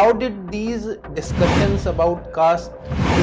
how did these discussions about caste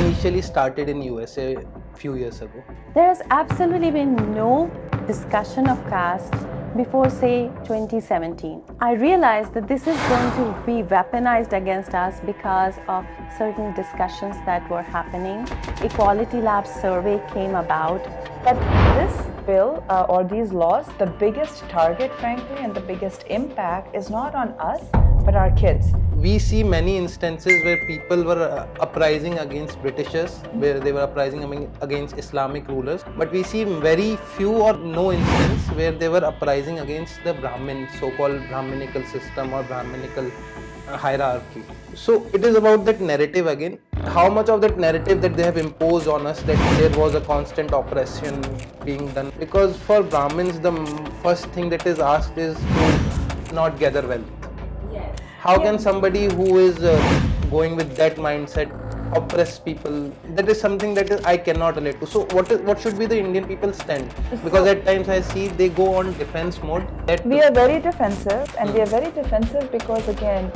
initially started in USA a few years ago? There has absolutely been no discussion of caste before, say, 2017. I realized that this is going to be weaponized against us because of certain discussions that were happening. Equality Lab survey came about. But this bill or these laws, the biggest target, frankly, and the biggest impact is not on us, but our kids. We see many instances where people were uprising against Britishers, where they were uprising against Islamic rulers, but we see very few or no instance where they were uprising against the Brahmin, so-called Brahminical system or Brahminical hierarchy. So it is about that narrative again. How much of that narrative that they have imposed on us, that there was a constant oppression being done. Because for Brahmins, the first thing that is asked is to not gather wealth. How can somebody who is going with that mindset oppress people? That is something that I cannot relate to. So what should be the Indian people's stand? Because at times I see they go on defense mode. We are very defensive, and we are very defensive because, again,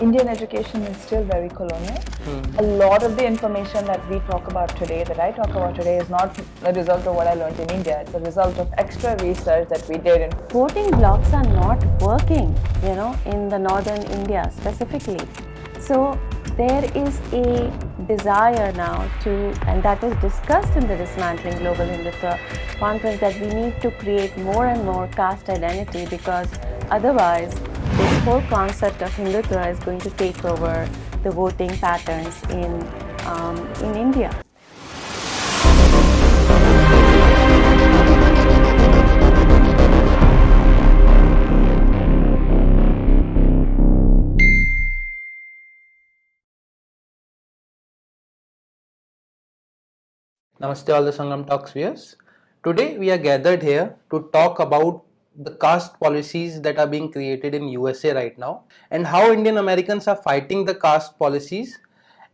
Indian education is still very colonial. A lot of the information that we talk about today, that I talk about today, is not a result of what I learned in India. It's a result of extra research that we did. Voting blocks are not working, in the northern India specifically. So there is a desire now and that is discussed in the Dismantling Global Hindutva conference, that we need to create more and more caste identity, because otherwise this whole concept of Hindutva is going to take over the voting patterns in India. Namaste all the Sangam Talks viewers. Today we are gathered here to talk about the caste policies that are being created in USA right now, and how Indian Americans are fighting the caste policies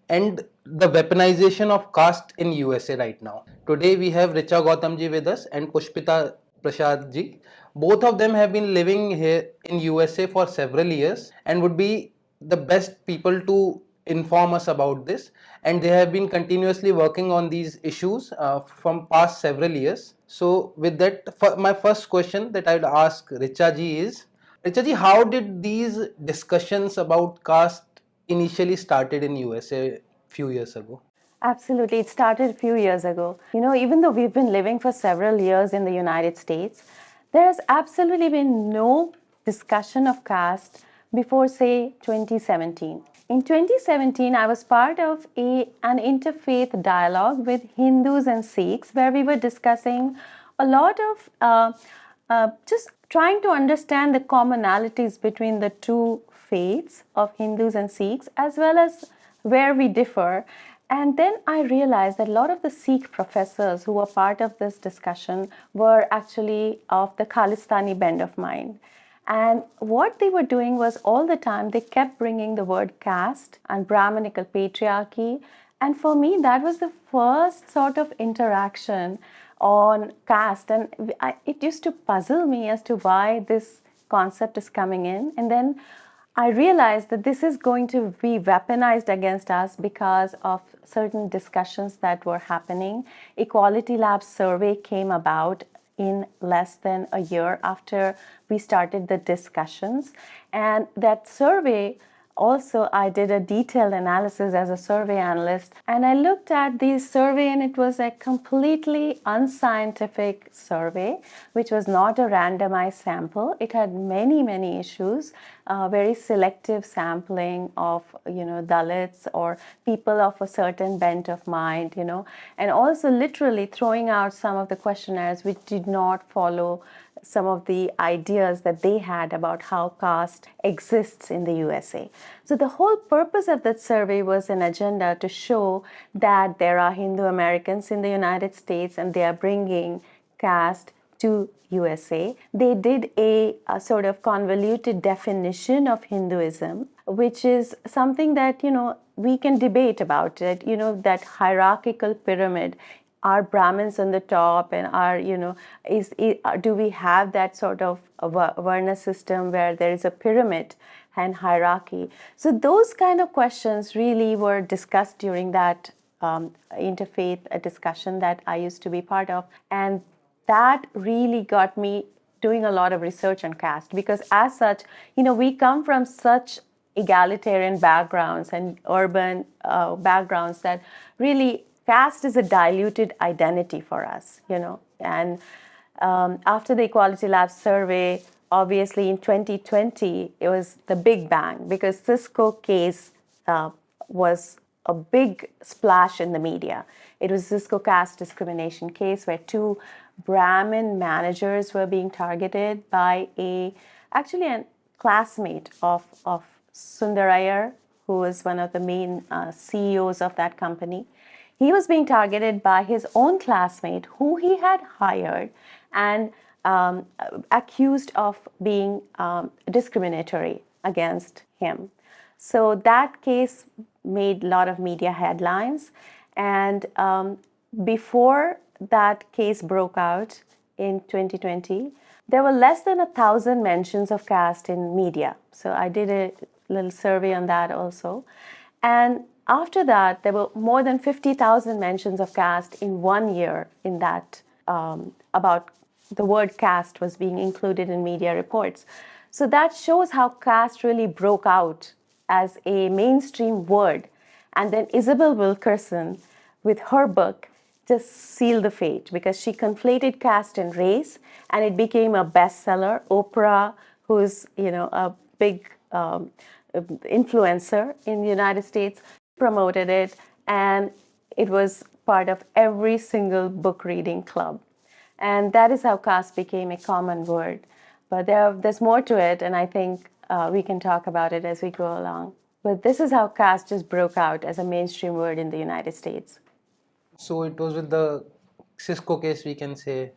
and the weaponization of caste in USA right now. Today we have Richa Gautam ji with us and Pushpita Prasad ji. Both of them have been living here in USA for several years and would be the best people to inform us about this, and they have been continuously working on these issues from past several years. So with that, my first question that I would ask Richa ji is, Richa ji, how did these discussions about caste initially started in USA a few years ago? Absolutely, it started a few years ago. Even though we've been living for several years in the United States, there has absolutely been no discussion of caste before, say, 2017. In 2017, I was part of an interfaith dialogue with Hindus and Sikhs, where we were discussing a lot of just trying to understand the commonalities between the two faiths of Hindus and Sikhs, as well as where we differ. And then I realized that a lot of the Sikh professors who were part of this discussion were actually of the Khalistani bent of mind. And what they were doing was, all the time they kept bringing the word caste and Brahminical patriarchy. And for me, that was the first sort of interaction on caste. And it used to puzzle me as to why this concept is coming in. And then I realized that this is going to be weaponized against us because of certain discussions that were happening. Equality Lab survey came about in less than a year after we started the discussions. And that survey, also I did a detailed analysis as a survey analyst, and I looked at the survey, and it was a completely unscientific survey, which was not a randomized sample. It had many issues, very selective sampling of Dalits or people of a certain bent of mind, and also literally throwing out some of the questionnaires which did not follow some of the ideas that they had about how caste exists in the USA. So the whole purpose of that survey was an agenda to show that there are Hindu Americans in the United States and they are bringing caste to USA. They did a sort of convoluted definition of Hinduism, which is something that, we can debate about it, that hierarchical pyramid. Are Brahmins on the top, and do we have that sort of varna system where there is a pyramid and hierarchy. So those kind of questions really were discussed during that interfaith discussion that I used to be part of. And that really got me doing a lot of research on caste, because as such, we come from such egalitarian backgrounds and urban backgrounds that really caste is a diluted identity for us, And after the Equality Lab survey, obviously in 2020, it was the big bang, because Cisco case was a big splash in the media. It was Cisco caste discrimination case where two Brahmin managers were being targeted by actually a classmate of Sundarayar, who was one of the main CEOs of that company. He was being targeted by his own classmate, who he had hired and accused of being discriminatory against him. So that case made a lot of media headlines. And before that case broke out in 2020, there were less than 1,000 mentions of caste in media. So I did a little survey on that also. And after that, there were more than 50,000 mentions of caste in 1 year in that, about the word caste was being included in media reports. So that shows how caste really broke out as a mainstream word. And then Isabel Wilkerson, with her book, just sealed the fate, because she conflated caste and race, and it became a bestseller. Oprah, who's a big influencer in the United States, promoted it, and it was part of every single book reading club. And that is how caste became a common word. But there's more to it, and I think we can talk about it as we go along. But this is how caste just broke out as a mainstream word in the United States. So it was with the Cisco case, we can say.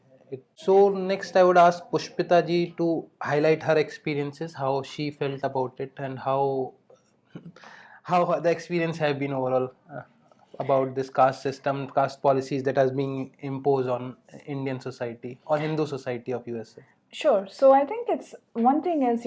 So next I would ask Pushpita ji to highlight her experiences, how she felt about it, and how the experience have been overall about this caste system, caste policies that has been imposed on Indian society or Hindu society of USA. Sure. So I think one thing is,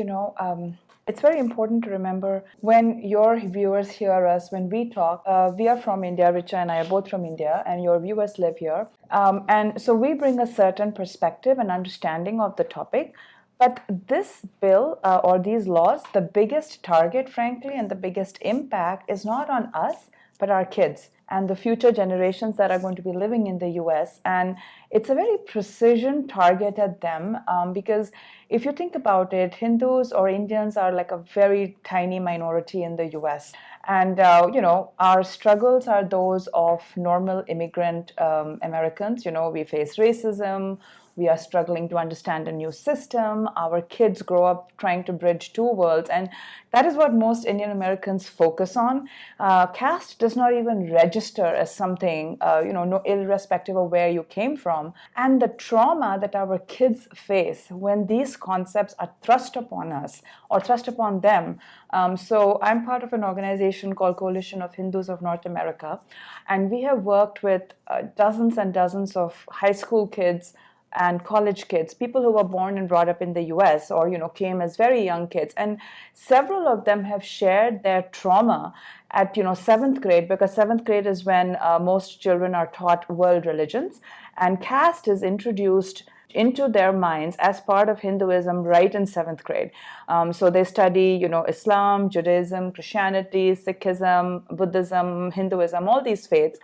it's very important to remember when your viewers hear us, when we talk, we are from India, Richa and I are both from India, and your viewers live here. And so we bring a certain perspective and understanding of the topic. But this bill or these laws, the biggest target, frankly, and the biggest impact is not on us, but our kids and the future generations that are going to be living in the US. And it's a very precision target at them because if you think about it, Hindus or Indians are like a very tiny minority in the US. And, our struggles are those of normal immigrant Americans. We face racism. We are struggling to understand a new system. Our kids grow up trying to bridge two worlds. And that is what most Indian Americans focus on. Caste does not even register as something, no, irrespective of where you came from. And the trauma that our kids face when these concepts are thrust upon us or thrust upon them. So I'm part of an organization called Coalition of Hindus of North America. And we have worked with dozens and dozens of high school kids and college kids, people who were born and brought up in the US or, came as very young kids. And several of them have shared their trauma at, 7th grade, because 7th grade is when most children are taught world religions. And caste is introduced into their minds as part of Hinduism right in 7th grade. So they study, Islam, Judaism, Christianity, Sikhism, Buddhism, Hinduism, all these faiths.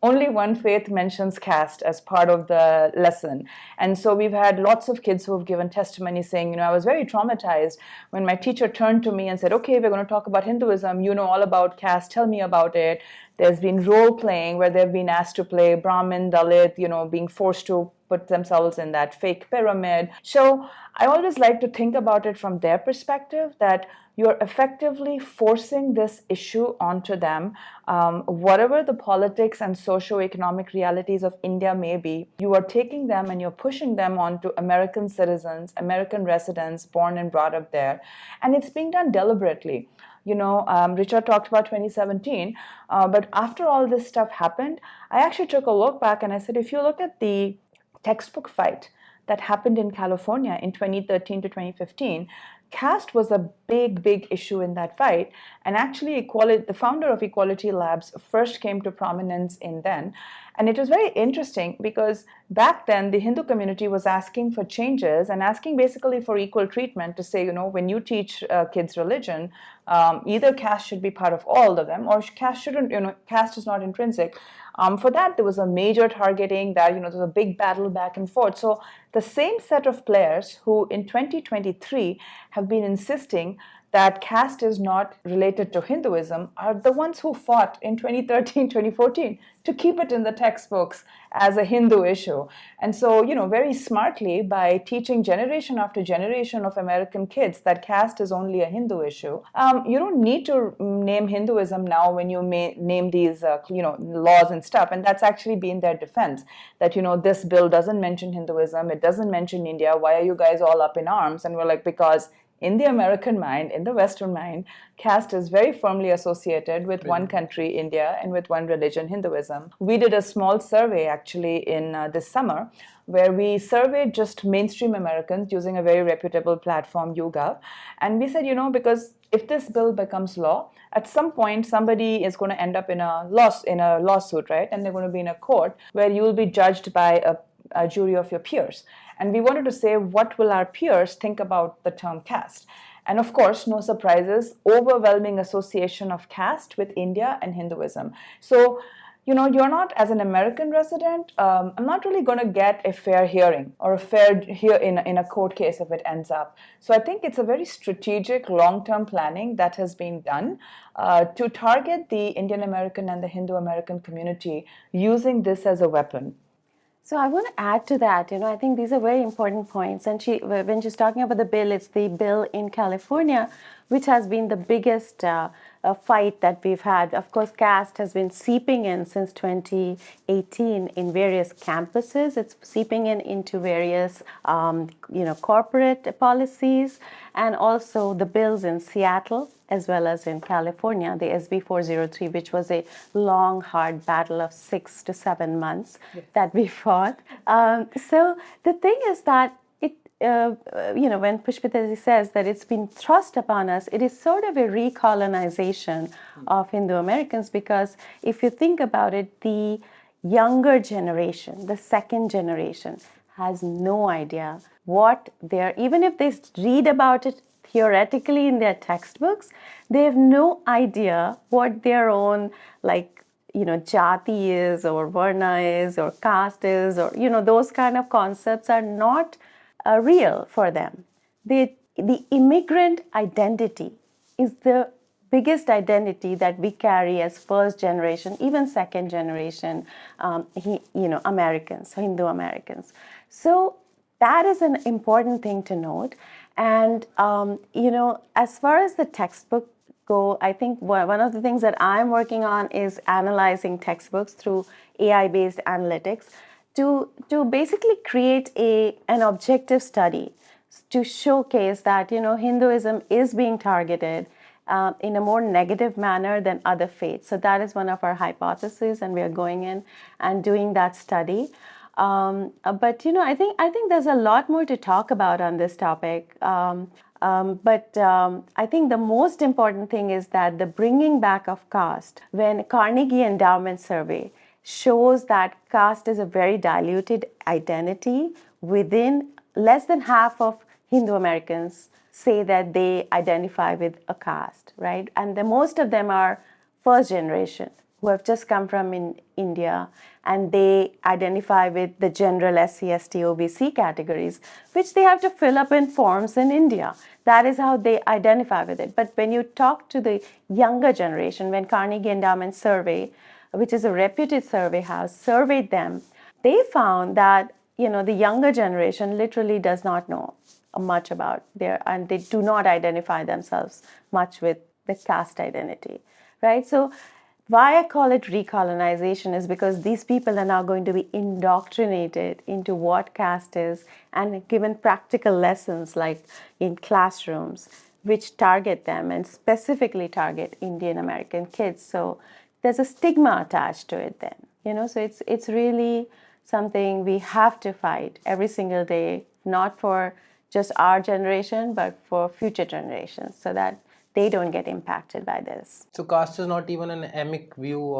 Only one faith mentions caste as part of the lesson. And so we've had lots of kids who have given testimony saying, I was very traumatized when my teacher turned to me and said, okay, we're going to talk about Hinduism. You know all about caste. Tell me about it. There's been role playing where they've been asked to play Brahmin, Dalit, being forced to put themselves in that fake pyramid. So I always like to think about it from their perspective, that you're effectively forcing this issue onto them. Whatever the politics and socio-economic realities of India may be, you are taking them and you're pushing them onto American citizens, American residents born and brought up there. And it's being done deliberately. Richa talked about 2017, but after all this stuff happened, I actually took a look back and I said, if you look at the textbook fight that happened in California in 2013 to 2015, caste was a big issue in that fight. And actually, the founder of Equality Labs first came to prominence in then. And it was very interesting because back then the Hindu community was asking for changes and asking basically for equal treatment to say, when you teach kids religion, either caste should be part of all of them or caste shouldn't, caste is not intrinsic. For that, there was a major targeting that, there was a big battle back and forth. So the same set of players who in 2023 have been insisting that caste is not related to Hinduism are the ones who fought in 2013, 2014 to keep it in the textbooks as a Hindu issue. And so, very smartly, by teaching generation after generation of American kids that caste is only a Hindu issue, you don't need to name Hinduism now when you name these, laws and stuff. And that's actually been their defense, that, this bill doesn't mention Hinduism, it doesn't mention India, why are you guys all up in arms? And we're like, because in the American mind, in the Western mind, caste is very firmly associated with one country, India, and with one religion, Hinduism. We did a small survey actually in this summer where we surveyed just mainstream Americans using a very reputable platform, YouGov. And we said, because if this bill becomes law, at some point somebody is going to end up in a lawsuit, right? And they're going to be in a court where you will be judged by a jury of your peers. And we wanted to say, what will our peers think about the term caste? And of course, no surprises, overwhelming association of caste with India and Hinduism. So, you're not, as an American resident, I'm not really going to get a fair hearing or a fair in a court case if it ends up. So I think it's a very strategic long-term planning that has been done to target the Indian American and the Hindu American community using this as a weapon. So I want to add to that, I think these are very important points. And when she's talking about the bill, it's the bill in California, which has been the biggest fight that we've had. Of course, caste has been seeping in since 2018 in various campuses. It's seeping into various, corporate policies, and also the bills in Seattle as well as in California, the SB 403, which was a long, hard battle of 6 to 7 months that we fought. So the thing is that when Pushpita says that it's been thrust upon us, it is sort of a recolonization of Hindu Americans, because if you think about it, the younger generation, the second generation, has no idea what even if they read about it theoretically in their textbooks, they have no idea what their own, Jati is or varna is or caste is, or, those kind of concepts are not real for them. The immigrant identity is the biggest identity that we carry as first generation, even second generation, Americans, Hindu Americans. So that is an important thing to note. And, as far as the textbook go, I think one of the things that I'm working on is analyzing textbooks through AI-based analytics to basically create an objective study to showcase that, Hinduism is being targeted in a more negative manner than other faiths. So that is one of our hypotheses, and we are going in and doing that study. But I think there's a lot more to talk about on this topic. But I think the most important thing is that the bringing back of caste, when Carnegie Endowment Survey shows that caste is a very diluted identity, within less than half of Hindu Americans say that they identify with a caste, right? And most of them are first generation who have just come from in India, and they identify with the general SC, ST, OBC categories, which they have to fill up in forms in India. That is how they identify with it. But when you talk to the younger generation, when Carnegie Endowment Survey, which is a reputed survey house, surveyed them, they found that, the younger generation literally does not know much about and they do not identify themselves much with the caste identity, right? So why I call it recolonization is because these people are now going to be indoctrinated into what caste is and given practical lessons like in classrooms, which target them and specifically target Indian American kids. So there's a stigma attached to it then, so it's really something we have to fight every single day, not for just our generation, but for future generations, so that they don't get impacted by this. So caste is not even an emic view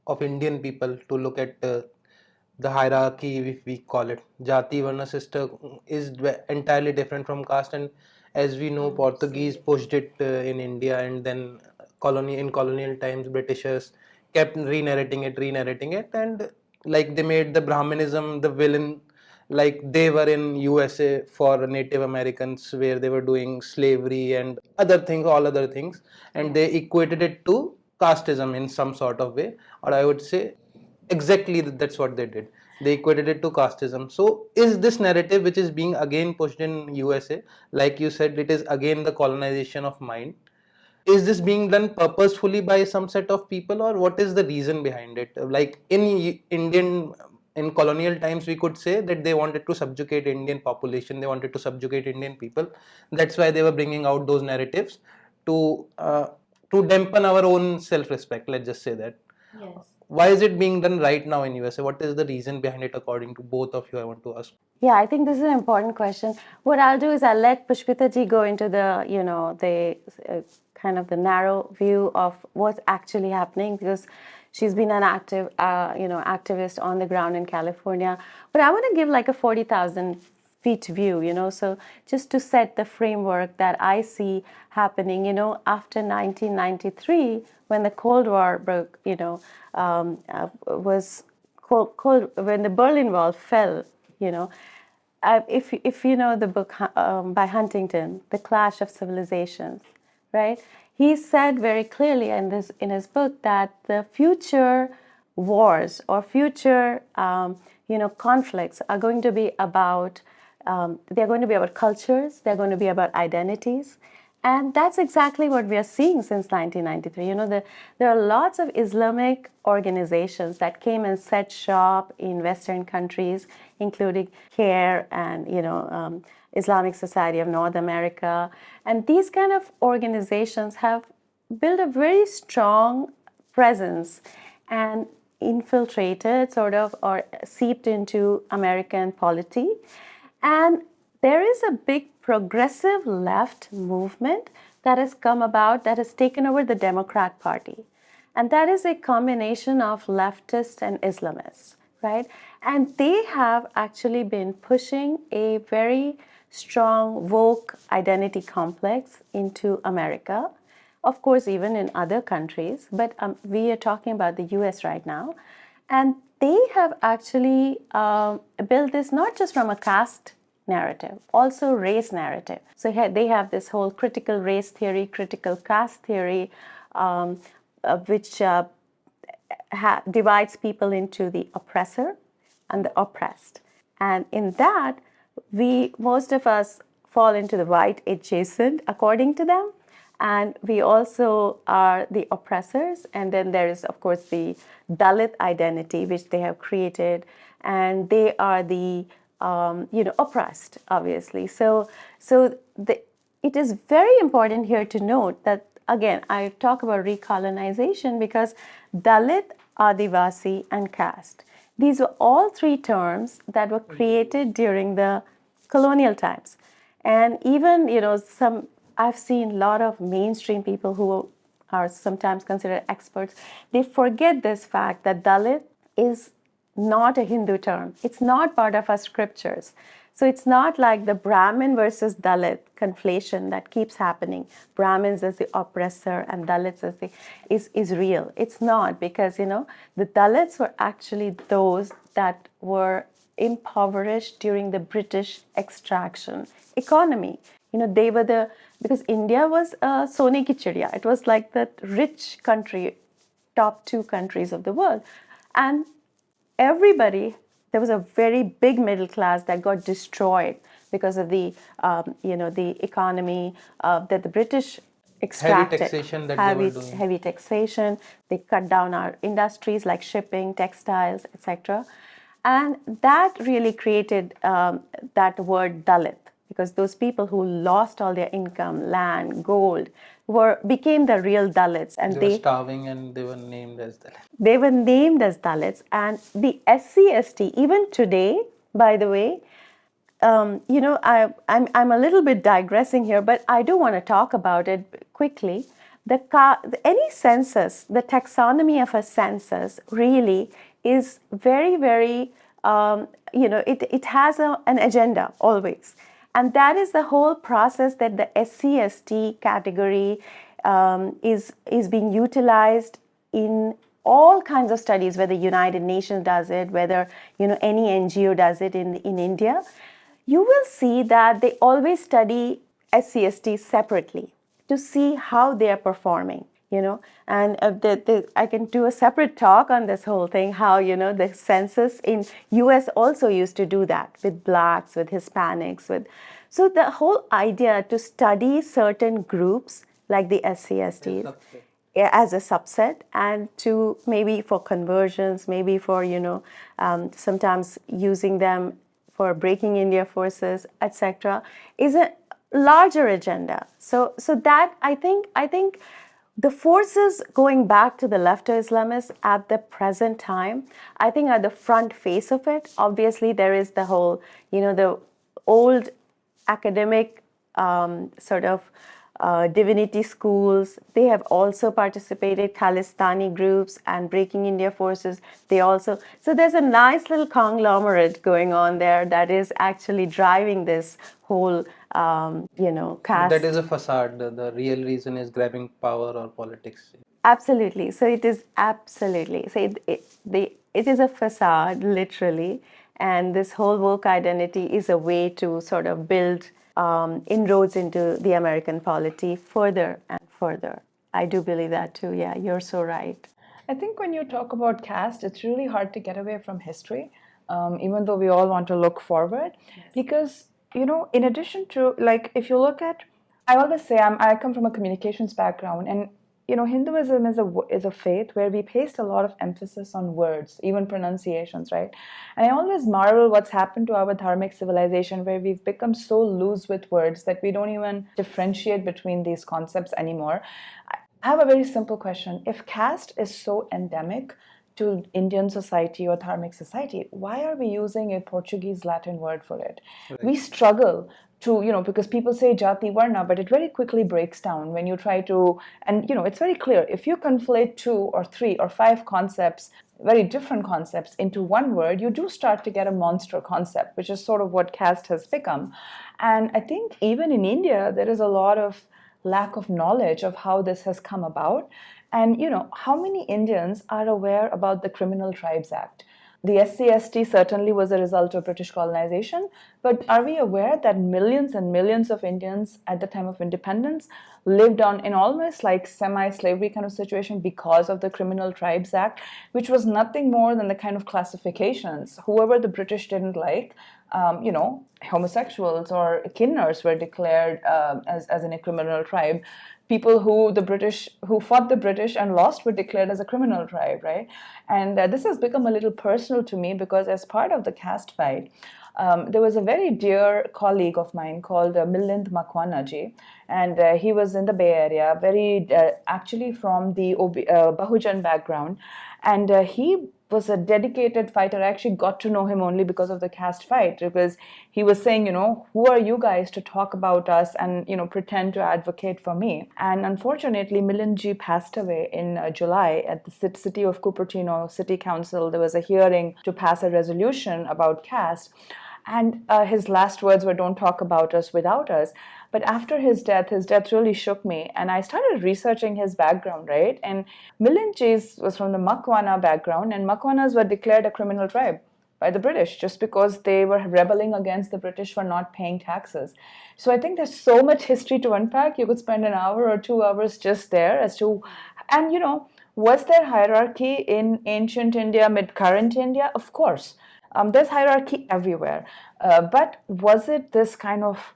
of Indian people to look at the hierarchy, if we call it. Jati varna system is entirely different from caste, and as we know, Portuguese pushed it in India, and then in colonial times, Britishers kept re-narrating it, and like they made the Brahmanism the villain, like they were in USA for Native Americans, where they were doing slavery and other things, all other things, and they equated it to casteism in some sort of way, or I would say exactly that's what they did. They equated it to casteism. So is this narrative which is being again pushed in USA, like you said, it is again the colonization of mind? Is this being done purposefully by some set of people, or what is the reason behind it? Like in colonial times, we could say that they wanted to subjugate Indian population, they wanted to subjugate Indian people. That's why they were bringing out those narratives to dampen our own self-respect, let's just say that. Yes. Why is it being done right now in USA? What is the reason behind it, according to both of you? I want to ask. Yeah, I think this is an important question. What I'll do is I'll let Pushpita ji go into the, the kind of the narrow view of what's actually happening, because she's been an activist on the ground in California. But I want to give like a 40,000 feet view, so just to set the framework that I see happening, after 1993, when the Cold War broke, was cold, when the Berlin Wall fell, if you know the book by Huntington, The Clash of Civilizations, right? He said very clearly in his book that the future wars or future conflicts are going to be about they're going to be about cultures, they're going to be about identities. And that's exactly what we are seeing since 1993. There are lots of Islamic organizations that came and set shop in Western countries, including CARE and, Islamic Society of North America. And these kind of organizations have built a very strong presence and infiltrated or seeped into American polity. And there is a big progressive left movement that has come about, that has taken over the Democrat Party. And that is a combination of leftists and Islamists, right? And they have actually been pushing a very strong woke identity complex into America. Of course, even in other countries, but we are talking about the US right now. And they have actually built this not just from a caste narrative, also race narrative. So they have this whole critical race theory, critical caste theory, which divides people into the oppressor and the oppressed. And in that, most of us fall into the white adjacent, according to them. And we also are the oppressors. And then there is, of course, the Dalit identity, which they have created. And they are the oppressed, obviously. So it is very important here to note that, again, I talk about recolonization because Dalit, Adivasi, and caste. These were all three terms that were created during the colonial times. And even, I've seen a lot of mainstream people who are sometimes considered experts. They forget this fact that Dalit is not a Hindu term. It's not part of our scriptures. So it's not like the Brahmin versus Dalit conflation that keeps happening. Brahmins as the oppressor and Dalits as is real. It's not, because the Dalits were actually those that were impoverished during the British extraction economy. They were because India was Sone ki Chidiya. It was like the rich country, top 2 countries of the world. And there was a very big middle class that got destroyed because of the economy that the British extracted. Heavy taxation that they were doing. Heavy taxation. They cut down our industries like shipping, textiles, etc. And that really created that word Dalit, because those people who lost all their income, land, gold, became the real Dalits. And they were starving and they were named as Dalits. They were named as Dalits. And the SC/ST, even today, by the way, I'm a little bit digressing here, but I do want to talk about it quickly. Any census, the taxonomy of a census really is very, very, it has an agenda always. And that is the whole process that the SC/ST category is being utilized in all kinds of studies, whether United Nations does it, whether any NGO does it in India. You will see that they always study SC/ST separately to see how they are performing. And I can do a separate talk on this whole thing, how the census in US also used to do that with blacks, with Hispanics, so the whole idea to study certain groups like the SC/ST as a subset, and to maybe for conversions, maybe for sometimes using them for breaking India forces, etc., is a larger agenda. So that I think the forces going back to the lefto-Islamists at the present time, I think, are the front face of it. Obviously, there is the whole, the old academic sort of divinity schools. They have also participated, Khalistani groups and Breaking India Forces. So there's a nice little conglomerate going on there that is actually driving this whole, caste. That is a facade. The real reason is grabbing power or politics. Absolutely. So it is absolutely. So it is a facade, literally. And this whole woke identity is a way to sort of build inroads into the American polity further and further. I do believe that too. Yeah, you're so right. I think when you talk about caste, it's really hard to get away from history, even though we all want to look forward. Yes. Because, in addition to, like, if you look at, I always say I come from a communications background, and Hinduism is a faith where we placed a lot of emphasis on words, even pronunciations, right? And I always marvel what's happened to our dharmic civilization, where we've become so loose with words that we don't even differentiate between these concepts anymore. I have a very simple question. If caste is so endemic to Indian society or dharmic society, why are we using a Portuguese Latin word for it? Right. We struggle to, because people say Jati, varna, but it very quickly breaks down when you try to, and it's very clear. If you conflate 2 or 3 or 5 concepts, very different concepts, into one word, you do start to get a monster concept, which is sort of what caste has become. And I think even in India, there is a lot of lack of knowledge of how this has come about. And, how many Indians are aware about the Criminal Tribes Act? The SC/ST certainly was a result of British colonization, but are we aware that millions and millions of Indians at the time of independence lived in almost like semi-slavery kind of situation because of the Criminal Tribes Act, which was nothing more than the kind of classifications. Whoever the British didn't like, homosexuals or Kinners were declared as in a criminal tribe. People who fought the British and lost were declared as a criminal tribe, right? And this has become a little personal to me, because as part of the caste fight, there was a very dear colleague of mine called Milind Makwana-ji, and he was in the Bay Area, actually from the Bahujan background, and he was a dedicated fighter. I actually got to know him only because of the caste fight, because he was saying, who are you guys to talk about us and, pretend to advocate for me? And unfortunately, Milinji passed away in July at the city of Cupertino City Council. There was a hearing to pass a resolution about caste. And his last words were, don't talk about us without us. But after his death really shook me. And I started researching his background, right? And Milinji was from the Makwana background, and Makwanas were declared a criminal tribe by the British just because they were rebelling against the British for not paying taxes. So I think there's so much history to unpack. You could spend an hour or 2 hours just there as to, and was there hierarchy in ancient India, mid-current India? Of course. There's hierarchy everywhere. But was it this kind of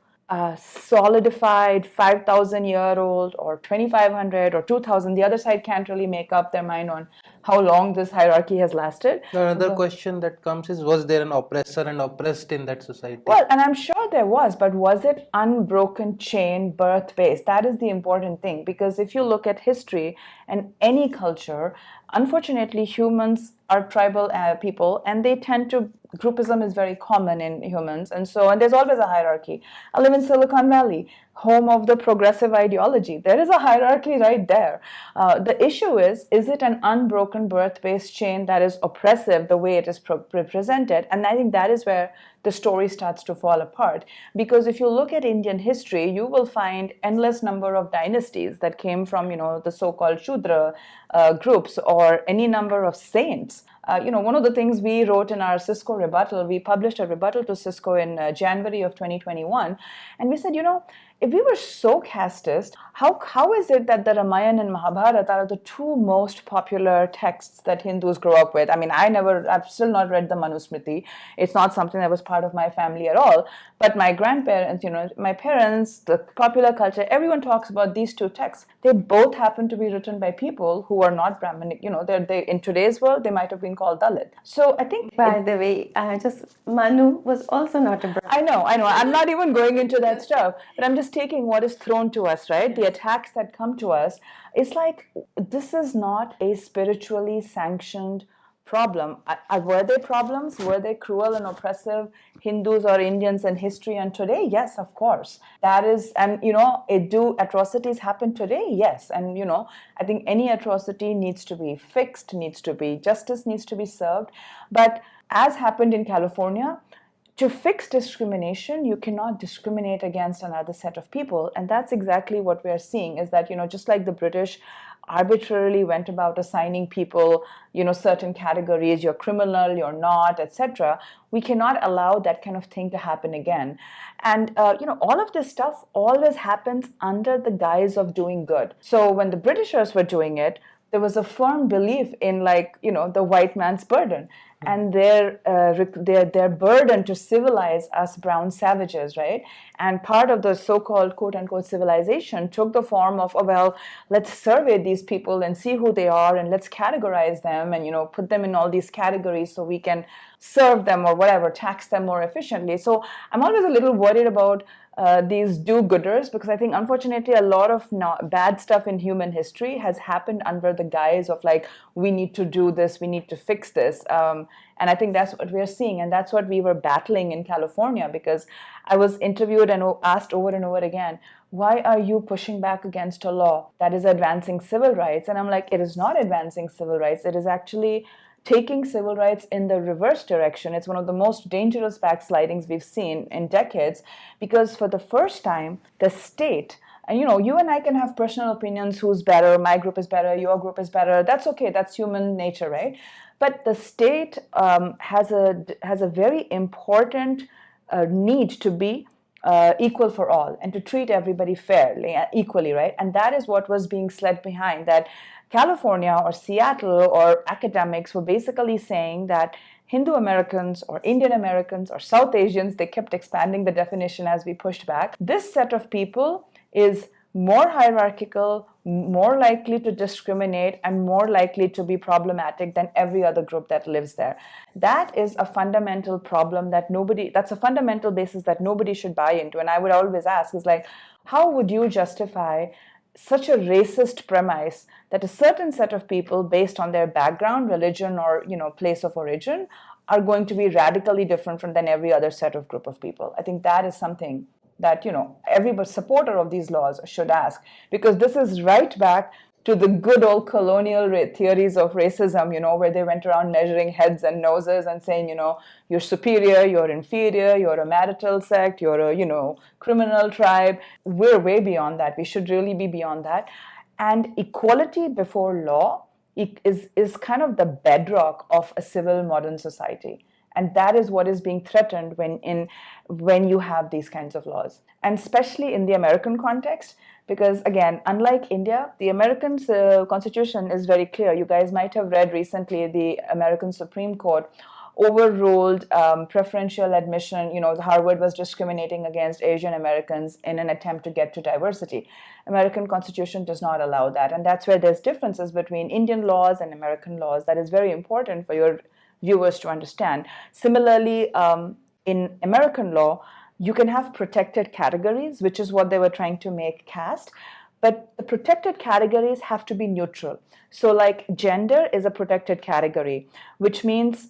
solidified 5,000-year-old or 2,500 or 2,000? The other side can't really make up their mind on how long this hierarchy has lasted. Another question that comes is, was there an oppressor and oppressed in that society? Well, and I'm sure there was, but was it unbroken chain, birth-based? That is the important thing, because if you look at history and any culture, unfortunately, humans are tribal people, and they tend to, groupism is very common in humans, and there's always a hierarchy. I live in Silicon Valley, home of the progressive ideology. There is a hierarchy right there. The issue is it an unbroken birth-based chain that is oppressive the way it is represented? And I think that is where the story starts to fall apart. Because if you look at Indian history, you will find endless number of dynasties that came from, the so-called Shudra groups, or any number of saints. One of the things we wrote in our Cisco rebuttal, we published a rebuttal to Cisco in January of 2021, and we said, if we were so casteist, how is it that the Ramayana and Mahabharata are the two most popular texts that Hindus grow up with? I mean, I've still not read the Manusmriti. It's not something that was part of my family at all. But my grandparents, my parents, the popular culture, everyone talks about these two texts. They both happen to be written by people who are not Brahminic. They in today's world, they might have been called Dalit. So I think... By the way, Manu was also not a Brahmin. I know. I'm not even going into that stuff, but I'm just taking what is thrown to us, right? The attacks that come to us. It's like, this is not a spiritually sanctioned problem. Were there problems? Were they cruel and oppressive Hindus or Indians in history and today? Yes, of course. That is, and do atrocities happen today? Yes. And I think any atrocity needs to be fixed, justice needs to be served. But as happened in California, to fix discrimination, you cannot discriminate against another set of people. And that's exactly what we are seeing, is that, just like the British arbitrarily went about assigning people, certain categories, you're criminal, you're not, etc. We cannot allow that kind of thing to happen again. And, all of this stuff always happens under the guise of doing good. So when the Britishers were doing it, there was a firm belief in, the white man's burden and their burden to civilize us brown savages, right? And part of the so-called quote-unquote civilization took the form of, let's survey these people and see who they are, and let's categorize them and, put them in all these categories so we can serve them or whatever, tax them more efficiently. So I'm always a little worried about these do-gooders, because I think, unfortunately, a lot of bad stuff in human history has happened under the guise of, we need to do this, we need to fix this. And I think that's what we're seeing, and that's what we were battling in California, because I was interviewed and asked over and over again, why are you pushing back against a law that is advancing civil rights? And I'm like, it is not advancing civil rights. It is actually taking civil rights in the reverse direction. It's one of the most dangerous backslidings we've seen in decades, because for the first time, the state, and you and I can have personal opinions, who's better, my group is better, your group is better, that's okay, that's human nature, right? But the state has a very important need to be equal for all and to treat everybody fairly, equally, right? And that is what was being led behind, that California or Seattle or academics were basically saying that Hindu Americans or Indian Americans or South Asians, they kept expanding the definition as we pushed back. This set of people is more hierarchical, more likely to discriminate, and more likely to be problematic than every other group that lives there. That is a fundamental problem that's a fundamental basis that nobody should buy into. And I would always ask is how would you justify such a racist premise that a certain set of people, based on their background, religion, or place of origin, are going to be radically different than every other set of group of people? I think that is something that every supporter of these laws should ask, because this is right back to the good old colonial theories of racism, where they went around measuring heads and noses and saying, you're superior, you're inferior, you're a marital sect, you're a, criminal tribe. We're way beyond that. We should really be beyond that. And equality before law is kind of the bedrock of a civil modern society. And that is what is being threatened when you have these kinds of laws. And especially in the American context, because again, unlike India, the American Constitution is very clear. You guys might have read recently the American Supreme Court overruled preferential admission. Harvard was discriminating against Asian Americans in an attempt to get to diversity. American Constitution does not allow that. And that's where there's differences between Indian laws and American laws. That is very important for your viewers to understand. Similarly, in American law, you can have protected categories, which is what they were trying to make caste. but the protected categories have to be neutral. So like gender is a protected category, which means,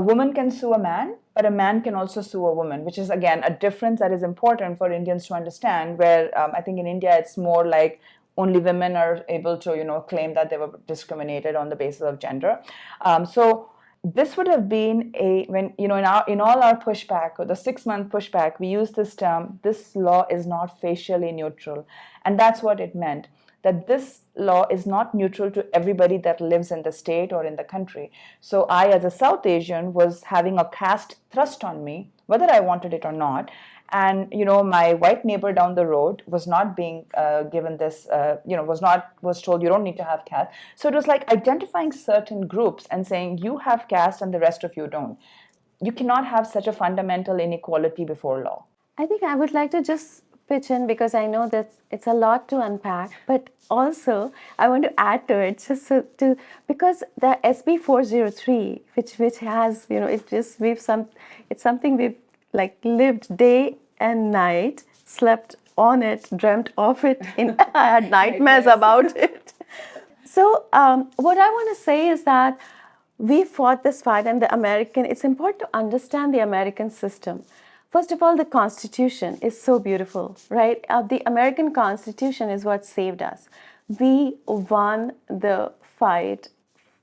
a woman can sue a man, but a man can also sue a woman, which is again a difference that is important for Indians to understand, where I think in India it's more like only women are able to claim that they were discriminated on the basis of gender. So this would have been when in all our pushback, or the 6-month pushback, we use this term, this law is not facially neutral. And that's what it meant, that this law is not neutral to everybody that lives in the state or in the country. So I, as a South Asian, was having a caste thrust on me, whether I wanted it or not. And my white neighbor down the road was not being given this, was told you don't need to have caste. So it was like identifying certain groups and saying you have caste and the rest of you don't. You cannot have such a fundamental inequality before law. I think I would like to just pitch in, because I know that it's a lot to unpack, but also I want to add to it because the SB 403, which has it's something we've like lived day and night, slept on it, dreamt of it, I had nightmares about it. So what I want to say is that we fought this fight, and it's important to understand the American system. First of all, the Constitution is so beautiful, right? The American Constitution is what saved us. We won the fight,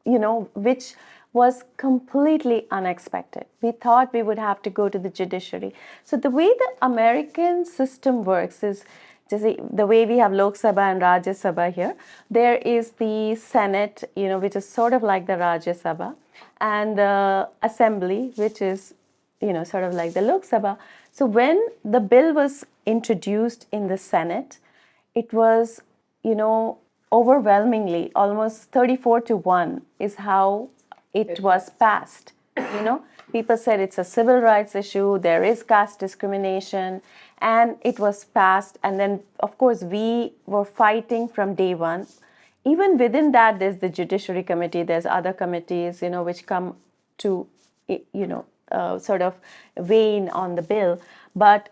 which was completely unexpected. We thought we would have to go to the judiciary. So the way the American system works is just the way we have Lok Sabha and Rajya Sabha here. There is the Senate, which is sort of like the Rajya Sabha, and the Assembly, which is sort of like the Lok Sabha. So when the bill was introduced in the Senate, it was, overwhelmingly, almost 34-1 is how it was passed. People said it's a civil rights issue, there is caste discrimination, and it was passed. And then, of course, we were fighting from day one. Even within that, there's the Judiciary Committee, there's other committees, which come to, sort of weigh in on the bill. But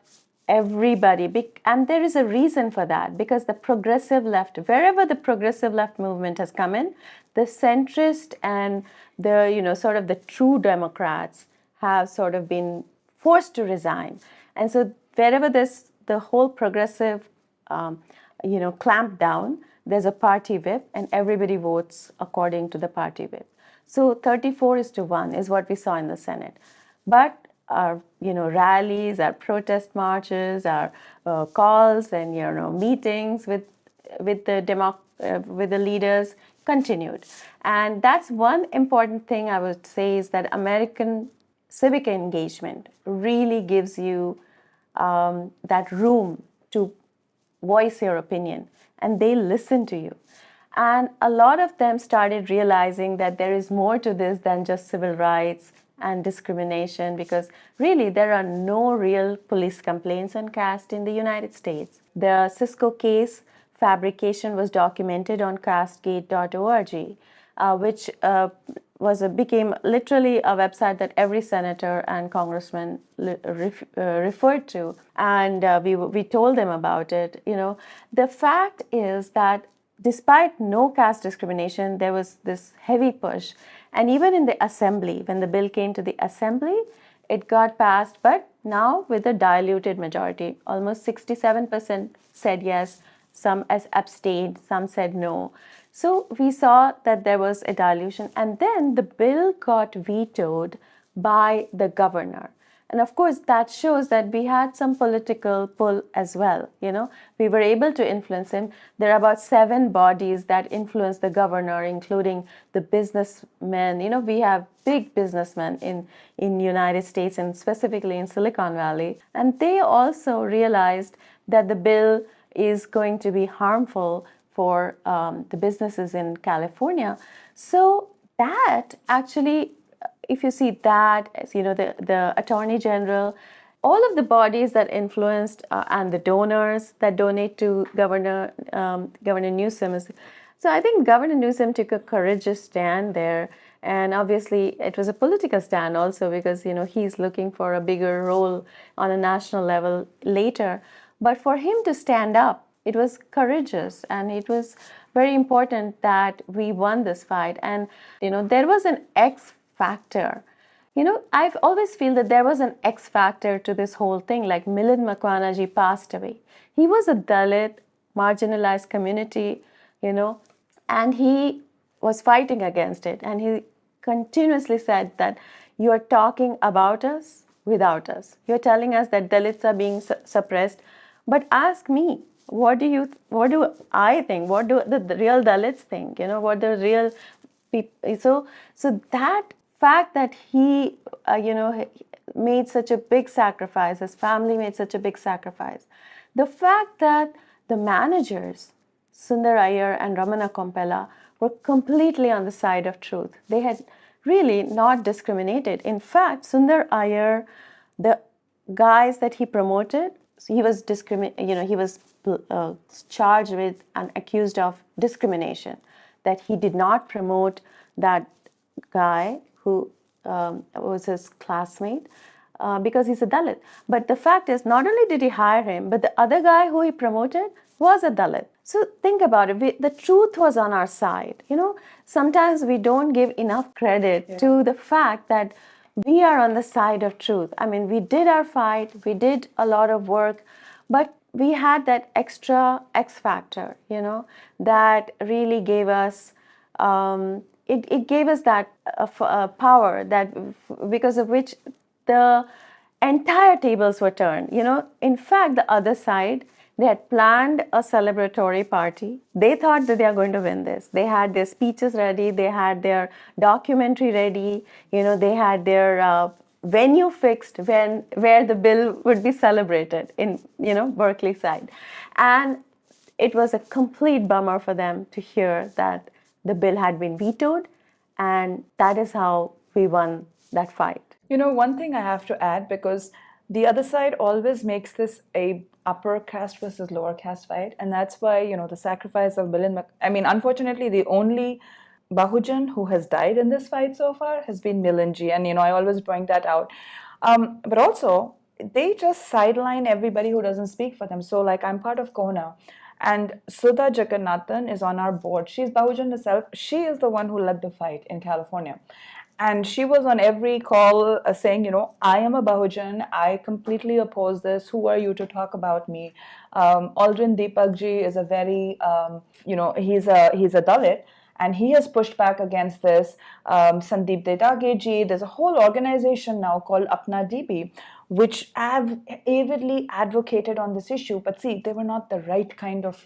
everybody, and there is a reason for that, because the progressive left, wherever the progressive left movement has come in, the centrist and the, sort of the true Democrats have sort of been forced to resign. And so wherever there's the whole progressive, clamp down, there's a party whip, and everybody votes according to the party whip. So 34-1 is what we saw in the Senate. But our, rallies, our protest marches, our calls, and meetings with the leaders continued. And that's one important thing I would say, is that American civic engagement really gives you that room to voice your opinion, and they listen to you. And a lot of them started realizing that there is more to this than just civil rights and discrimination, because really there are no real police complaints on caste in the United States. The Cisco case fabrication was documented on castegate.org, which became literally a website that every senator and congressman referred to, and we told them about it. The fact is that despite no caste discrimination, there was this heavy push. And even in the assembly, when the bill came to the assembly, it got passed, but now with a diluted majority. Almost 67% said yes, some as abstained, some said no. So we saw that there was a dilution, and then the bill got vetoed by the governor. And of course, that shows that we had some political pull as well. We were able to influence him. There are about 7 bodies that influence the governor, including the businessmen. We have big businessmen in United States, and specifically in Silicon Valley. And they also realized that the bill is going to be harmful for the businesses in California. So that actually, if you see that, the Attorney General, all of the bodies that influenced and the donors that donate to Governor Newsom. So I think Governor Newsom took a courageous stand there. And obviously, it was a political stand also, because, he's looking for a bigger role on a national level later. But for him to stand up, it was courageous, and it was very important that we won this fight. And there was an X factor. I've always feel that there was an X factor to this whole thing. Like Milind Makwana passed away. He was a Dalit, marginalized community, and he was fighting against it. And he continuously said that you are talking about us without us. You're telling us that Dalits are being suppressed, but ask me, what do I think? What do the real Dalits think? What the real people? So that fact that he, made such a big sacrifice, his family made such a big sacrifice. The fact that the managers, Sundar Iyer and Ramana Kompella, were completely on the side of truth. They had really not discriminated. In fact, Sundar Iyer, the guys that he promoted, he was charged with and accused of discrimination, that he did not promote that guy who was his classmate because he's a Dalit. But the fact is, not only did he hire him, but the other guy who he promoted was a Dalit. So think about it. The truth was on our side. Sometimes we don't give enough credit to the fact that we are on the side of truth. I mean, we did our fight, we did a lot of work, but we had that extra X factor, that really gave us, it gave us that power, that because of which the entire tables were turned. In fact, the other side, they had planned a celebratory party. They thought that they are going to win this. They had their speeches ready. They had their documentary ready. They had their venue fixed where the bill would be celebrated in, Berkeley side. And it was a complete bummer for them to hear that the bill had been vetoed. And that is how we won that fight. One thing I have to add, because the other side always makes this a upper caste versus lower caste fight, and that's why the sacrifice of Milind. Unfortunately, the only Bahujan who has died in this fight so far has been Milindji, and I always point that out. But also, they just sideline everybody who doesn't speak for them. So, like, I'm part of Kona, and Sudha Jagannathan is on our board. She's Bahujan herself. She is the one who led the fight in California. And she was on every call saying, I am a Bahujan. I completely oppose this. Who are you to talk about me? Aldrin Deepakji is a very, he's a Dalit. And he has pushed back against this. Sandeep Dedageji, there's a whole organization now called Apna DB, which have avidly advocated on this issue. But see, they were not the right kind of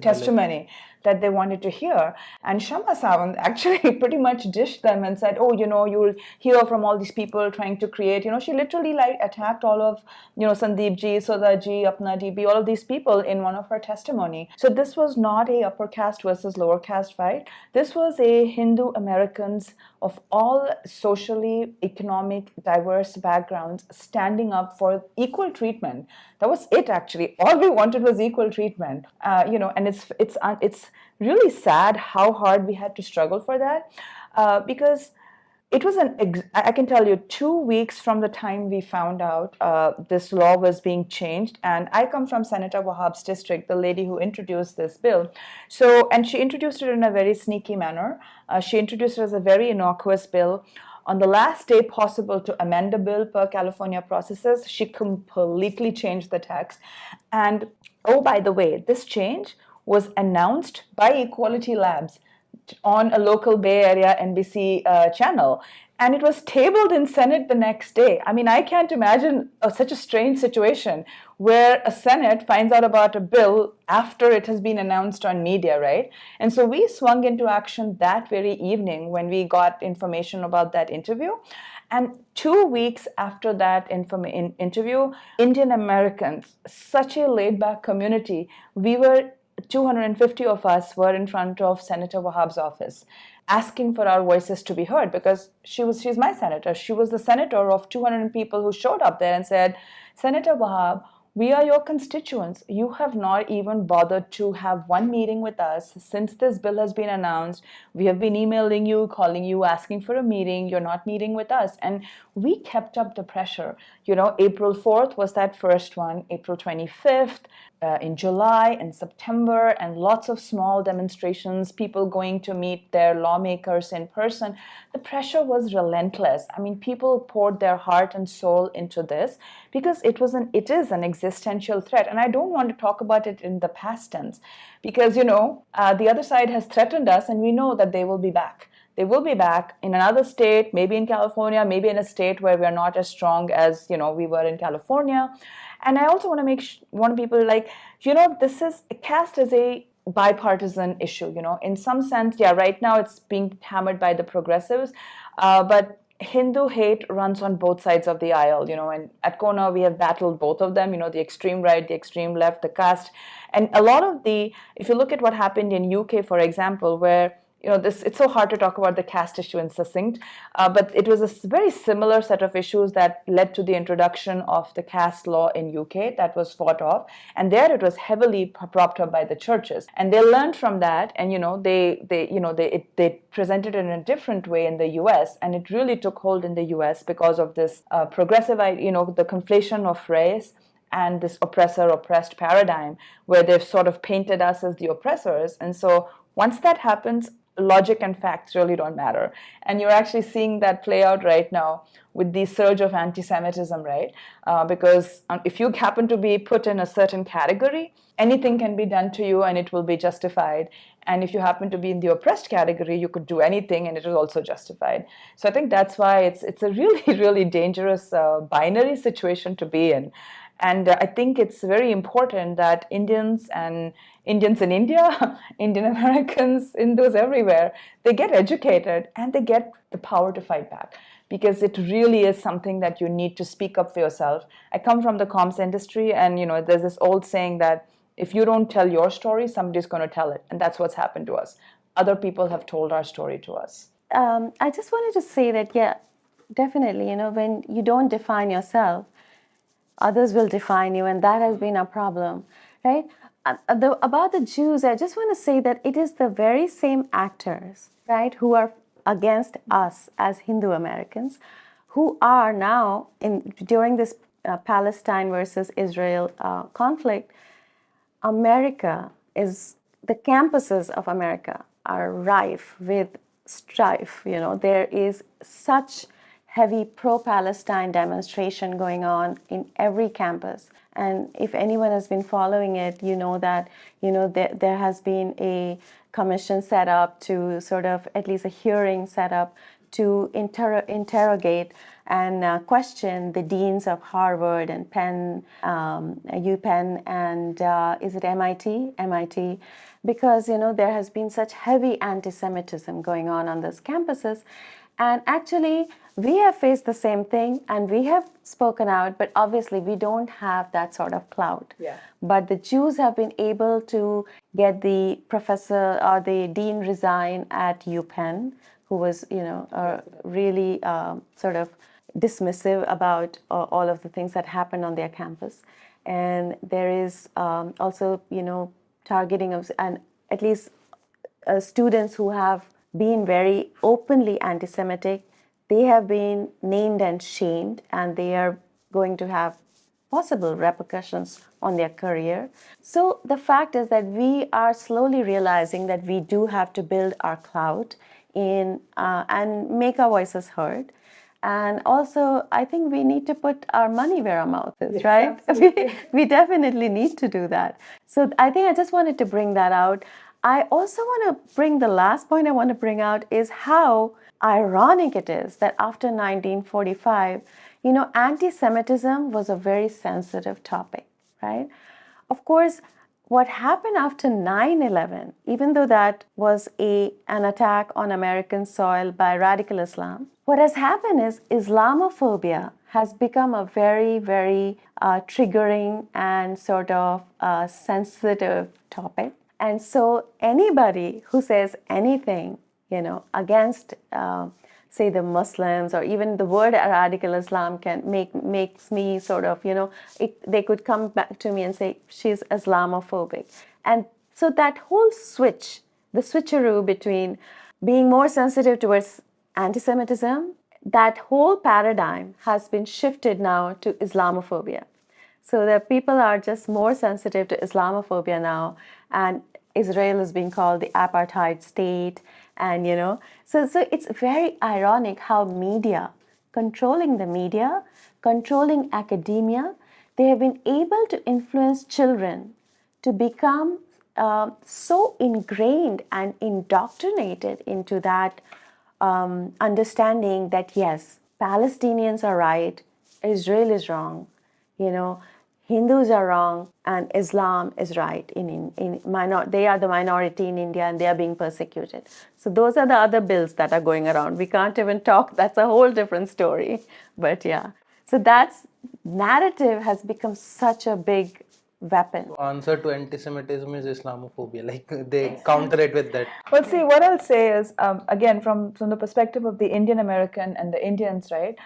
testimony that they wanted to hear. And Shama Sawant actually pretty much dished them and said, you'll hear from all these people trying to create, she literally attacked all of, Sandeepji, Sodhaji, Apna DB, all of these people in one of her testimony. So this was not a upper caste versus lower caste fight. This was a Hindu Americans of all socially, economic, diverse backgrounds standing up for equal treatment. That was it, actually. All we wanted was equal treatment. And it's really sad how hard we had to struggle for that, because it was I can tell you, 2 weeks from the time we found out this law was being changed, and I come from Senator Wahhab's district, the lady who introduced this bill. And she introduced it in a very sneaky manner. She introduced it as a very innocuous bill. On the last day possible to amend a bill per California processes, she completely changed the text. And oh, by the way, this change was announced by Equality Labs on a local Bay Area NBC channel. And it was tabled in Senate the next day. I can't imagine such a strange situation where a Senate finds out about a bill after it has been announced on media, right? And so we swung into action that very evening when we got information about that interview. And 2 weeks after that interview, Indian Americans, such a laid-back community, 250 of us were in front of Senator Wahhab's office asking for our voices to be heard, because she's my senator. She was the senator of 200 people who showed up there and said, Senator Wahhab, We are your constituents. You have not even bothered to have one meeting with us since this bill has been announced. We have been emailing you, calling you, asking for a meeting. You're not meeting with us. And we kept up the pressure. April 4th was that first one, April 25th, in July and September, and lots of small demonstrations, people going to meet their lawmakers in person. The pressure was relentless. I mean, people poured their heart and soul into this because it is an existential threat. And I don't want to talk about it in the past tense because, the other side has threatened us and we know that they will be back. They will be back in another state, maybe in California, maybe in a state where we are not as strong as, we were in California. And I also want to want people caste is a bipartisan issue, in some sense. Yeah, right now it's being hammered by the progressives, but Hindu hate runs on both sides of the aisle, and at Kona we have battled both of them, the extreme right, the extreme left, the caste. And a lot of if you look at what happened in UK, for example, where it's so hard to talk about the caste issue in succinct, but it was a very similar set of issues that led to the introduction of the caste law in UK that was fought off, and there it was heavily propped up by the churches, and they learned from that, and they presented it in a different way in the US, and it really took hold in the US because of this progressive, the conflation of race and this oppressor-oppressed paradigm where they've sort of painted us as the oppressors. And so once that happens, logic and facts really don't matter. And you're actually seeing that play out right now with the surge of antisemitism, right? Because if you happen to be put in a certain category, anything can be done to you and it will be justified. And if you happen to be in the oppressed category, you could do anything and it is also justified. So I think that's why it's a really, really dangerous binary situation to be in. And I think it's very important that Indians in India, Indian Americans, Hindus everywhere, they get educated and they get the power to fight back, because it really is something that you need to speak up for yourself. I come from the comms industry, and there's this old saying that if you don't tell your story, somebody's going to tell it. And that's what's happened to us. Other people have told our story to us. I just wanted to say that, yeah, definitely, when you don't define yourself, others will define you, and that has been a problem, right? About the Jews, I just want to say that it is the very same actors, right, who are against us as Hindu Americans, who are now, during this Palestine versus Israel conflict, the campuses of America are rife with strife. There is such heavy pro-Palestine demonstration going on in every campus. And if anyone has been following it, you know that, there has been a commission set up to sort of, at least a hearing set up to interrogate and question the deans of Harvard and Penn, UPenn, and is it MIT? MIT, because, there has been such heavy anti-Semitism going on those campuses. And actually, we have faced the same thing and we have spoken out, but obviously we don't have that sort of clout. Yeah. But the Jews have been able to get the professor or the dean resign at UPenn, who was, really sort of dismissive about all of the things that happened on their campus. And there is also, targeting of, and at least students who have been very openly anti-Semitic, they have been named and shamed, and they are going to have possible repercussions on their career. So the fact is that we are slowly realizing that we do have to build our clout and make our voices heard. And also, I think we need to put our money where our mouth is, yes, right? We definitely need to do that. So I think I just wanted to bring that out. I also want to bring the last point I want to bring out is how ironic it is that after 1945, anti-Semitism was a very sensitive topic, right? Of course, what happened after 9/11, even though that was an attack on American soil by radical Islam, what has happened is Islamophobia has become a very, very triggering and sort of sensitive topic. And so anybody who says anything, against say the Muslims, or even the word radical Islam makes me sort of, they could come back to me and say she's Islamophobic. And so that whole switch, the switcheroo between being more sensitive towards anti-Semitism, that whole paradigm has been shifted now to Islamophobia. So that people are just more sensitive to Islamophobia now, and Israel is being called the apartheid state, and so it's very ironic how controlling the media, controlling academia, they have been able to influence children to become so ingrained and indoctrinated into that understanding that yes, Palestinians are right, Israel is wrong, Hindus are wrong, and Islam is right. They are the minority in India and they are being persecuted. So those are the other bills that are going around. We can't even talk. That's a whole different story. But yeah, so that's narrative has become such a big weapon. The answer to anti-Semitism is Islamophobia. Like they counter it with that. Well, see, what I'll say is, again, from the perspective of the Indian American and the Indians, right?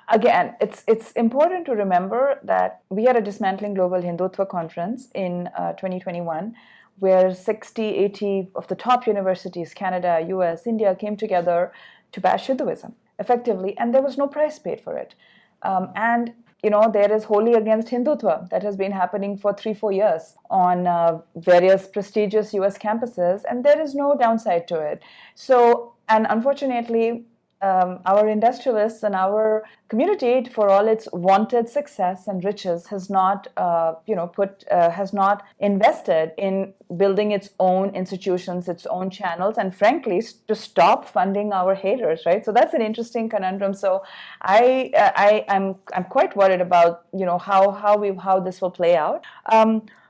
Again, it's important to remember that we had a Dismantling Global Hindutva conference in 2021, where 60, 80 of the top universities, Canada, US, India, came together to bash Hinduism effectively, and there was no price paid for it. And there is Holi Against Hindutva that has been happening for 3-4 years on various prestigious US campuses, and there is no downside to it. So, and unfortunately, our industrialists and our community, for all its wanted success and riches, has not, has not invested in building its own institutions, its own channels, and frankly, to stop funding our haters, right? So that's an interesting conundrum. So I'm quite worried about how this will play out.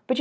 But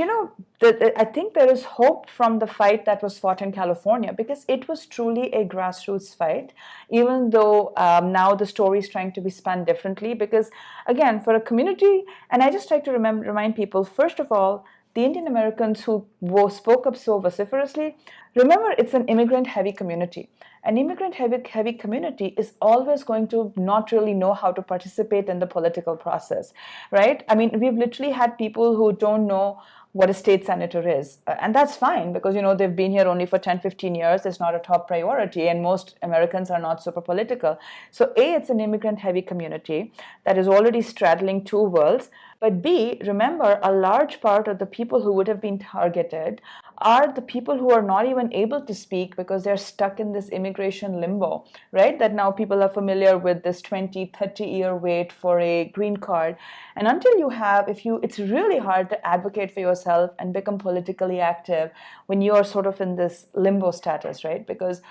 I think there is hope from the fight that was fought in California, because it was truly a grassroots fight, even though now the story is trying to be spun differently. Because again, for a community, and I just like to remind people, first of all, the Indian Americans who spoke up so vociferously, remember, it's an immigrant-heavy community. An immigrant-heavy community is always going to not really know how to participate in the political process, right? I mean, we've literally had people who don't know what a state senator is. And that's fine, because, they've been here only for 10, 15 years. It's not a top priority, and most Americans are not super political. So A, it's an immigrant-heavy community that is already straddling two worlds. But B, remember, a large part of the people who would have been targeted are the people who are not even able to speak because they're stuck in this immigration limbo, right? That now people are familiar with this 20, 30-year wait for a green card. And until you have, it's really hard to advocate for yourself and become politically active when you are sort of in this limbo status, right? Because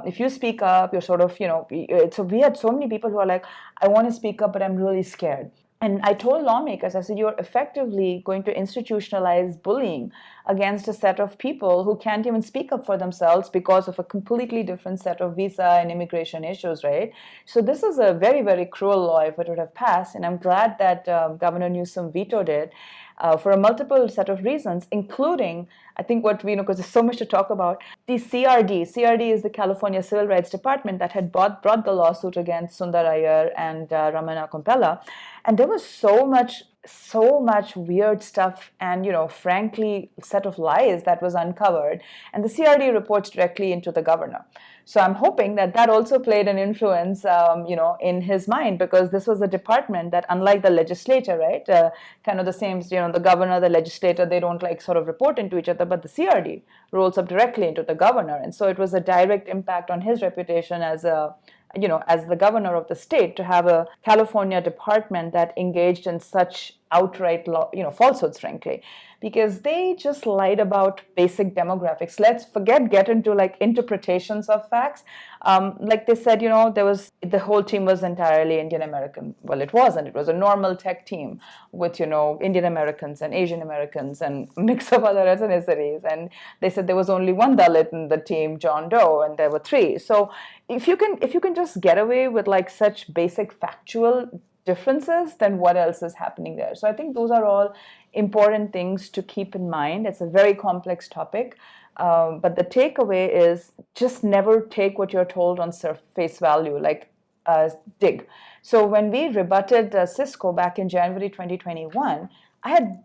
if you speak up, you're sort of, so we had so many people who are like, I want to speak up, but I'm really scared. And I told lawmakers, I said, you're effectively going to institutionalize bullying against a set of people who can't even speak up for themselves because of a completely different set of visa and immigration issues, right? So this is a very, very cruel law if it would have passed. And I'm glad that Governor Newsom vetoed it for a multiple set of reasons, including, I think what we know, because there's so much to talk about, the CRD is the California Civil Rights Department that had brought the lawsuit against Sundar Iyer and Ramana Kompella. And there was so much weird stuff and, frankly, set of lies that was uncovered. And the CRD reports directly into the governor. So I'm hoping that also played an influence, in his mind, because this was a department that, unlike the legislature, right, kind of the same, the governor, the legislator, they don't sort of report into each other, but the CRD rolls up directly into the governor. And so it was a direct impact on his reputation as the governor of the state, to have a California department that engaged in such outright falsehoods, frankly, because they just lied about basic demographics. Let's get into interpretations of facts. Like they said, the whole team was entirely Indian American. Well, it wasn't. It was a normal tech team with, Indian Americans and Asian Americans and a mix of other ethnicities. And they said there was only one Dalit in the team, John Doe, and there were 3. So if you can just get away with such basic factual differences, then what else is happening there? So I think those are all important things to keep in mind. It's a very complex topic. But the takeaway is just never take what you're told on face value, like dig. So when we rebutted Cisco back in January 2021,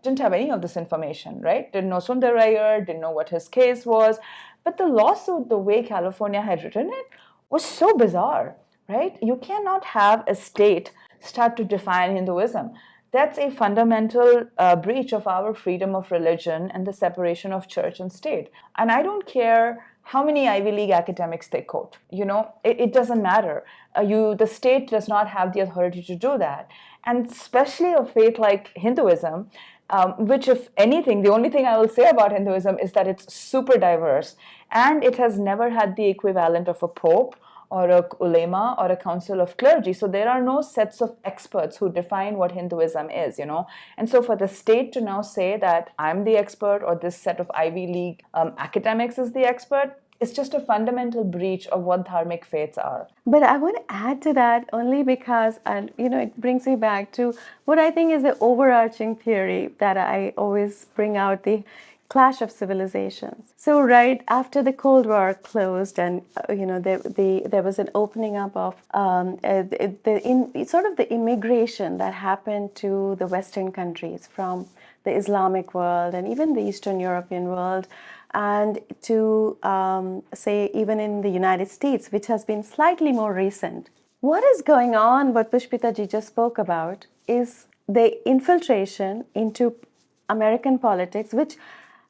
didn't have any of this information, right? Didn't know Sundar Iyer, didn't know what his case was. But the lawsuit, the way California had written it, was so bizarre, right? You cannot have a state start to define Hinduism. That's a fundamental breach of our freedom of religion and the separation of church and state. And I don't care how many Ivy League academics they quote. It doesn't matter. The state does not have the authority to do that. And especially a faith like Hinduism, which, if anything, the only thing I will say about Hinduism is that it's super diverse, and it has never had the equivalent of a pope or a ulema or a council of clergy. So there are no sets of experts who define what Hinduism is, And so for the state to now say that I'm the expert or this set of Ivy League academics is the expert, it's just a fundamental breach of what dharmic faiths are. But I want to add to that only because, and it brings me back to what I think is the overarching theory that I always bring out, the clash of civilizations. So right after the Cold War closed, and there was an opening up of sort of the immigration that happened to the Western countries from the Islamic world and even the Eastern European world, and to say even in the United States, which has been slightly more recent. What is going on, what Pushpita ji just spoke about, is the infiltration into American politics, which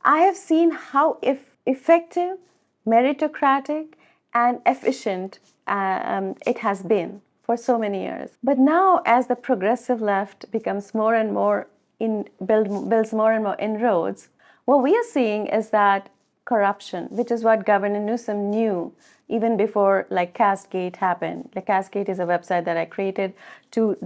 I have seen how effective, meritocratic, and efficient it has been for so many years. But now, as the progressive left becomes more and more builds more and more inroads, what we are seeing is that corruption, which is what Governor Newsom knew even before CasteGate happened. CasteGate is a website that I created to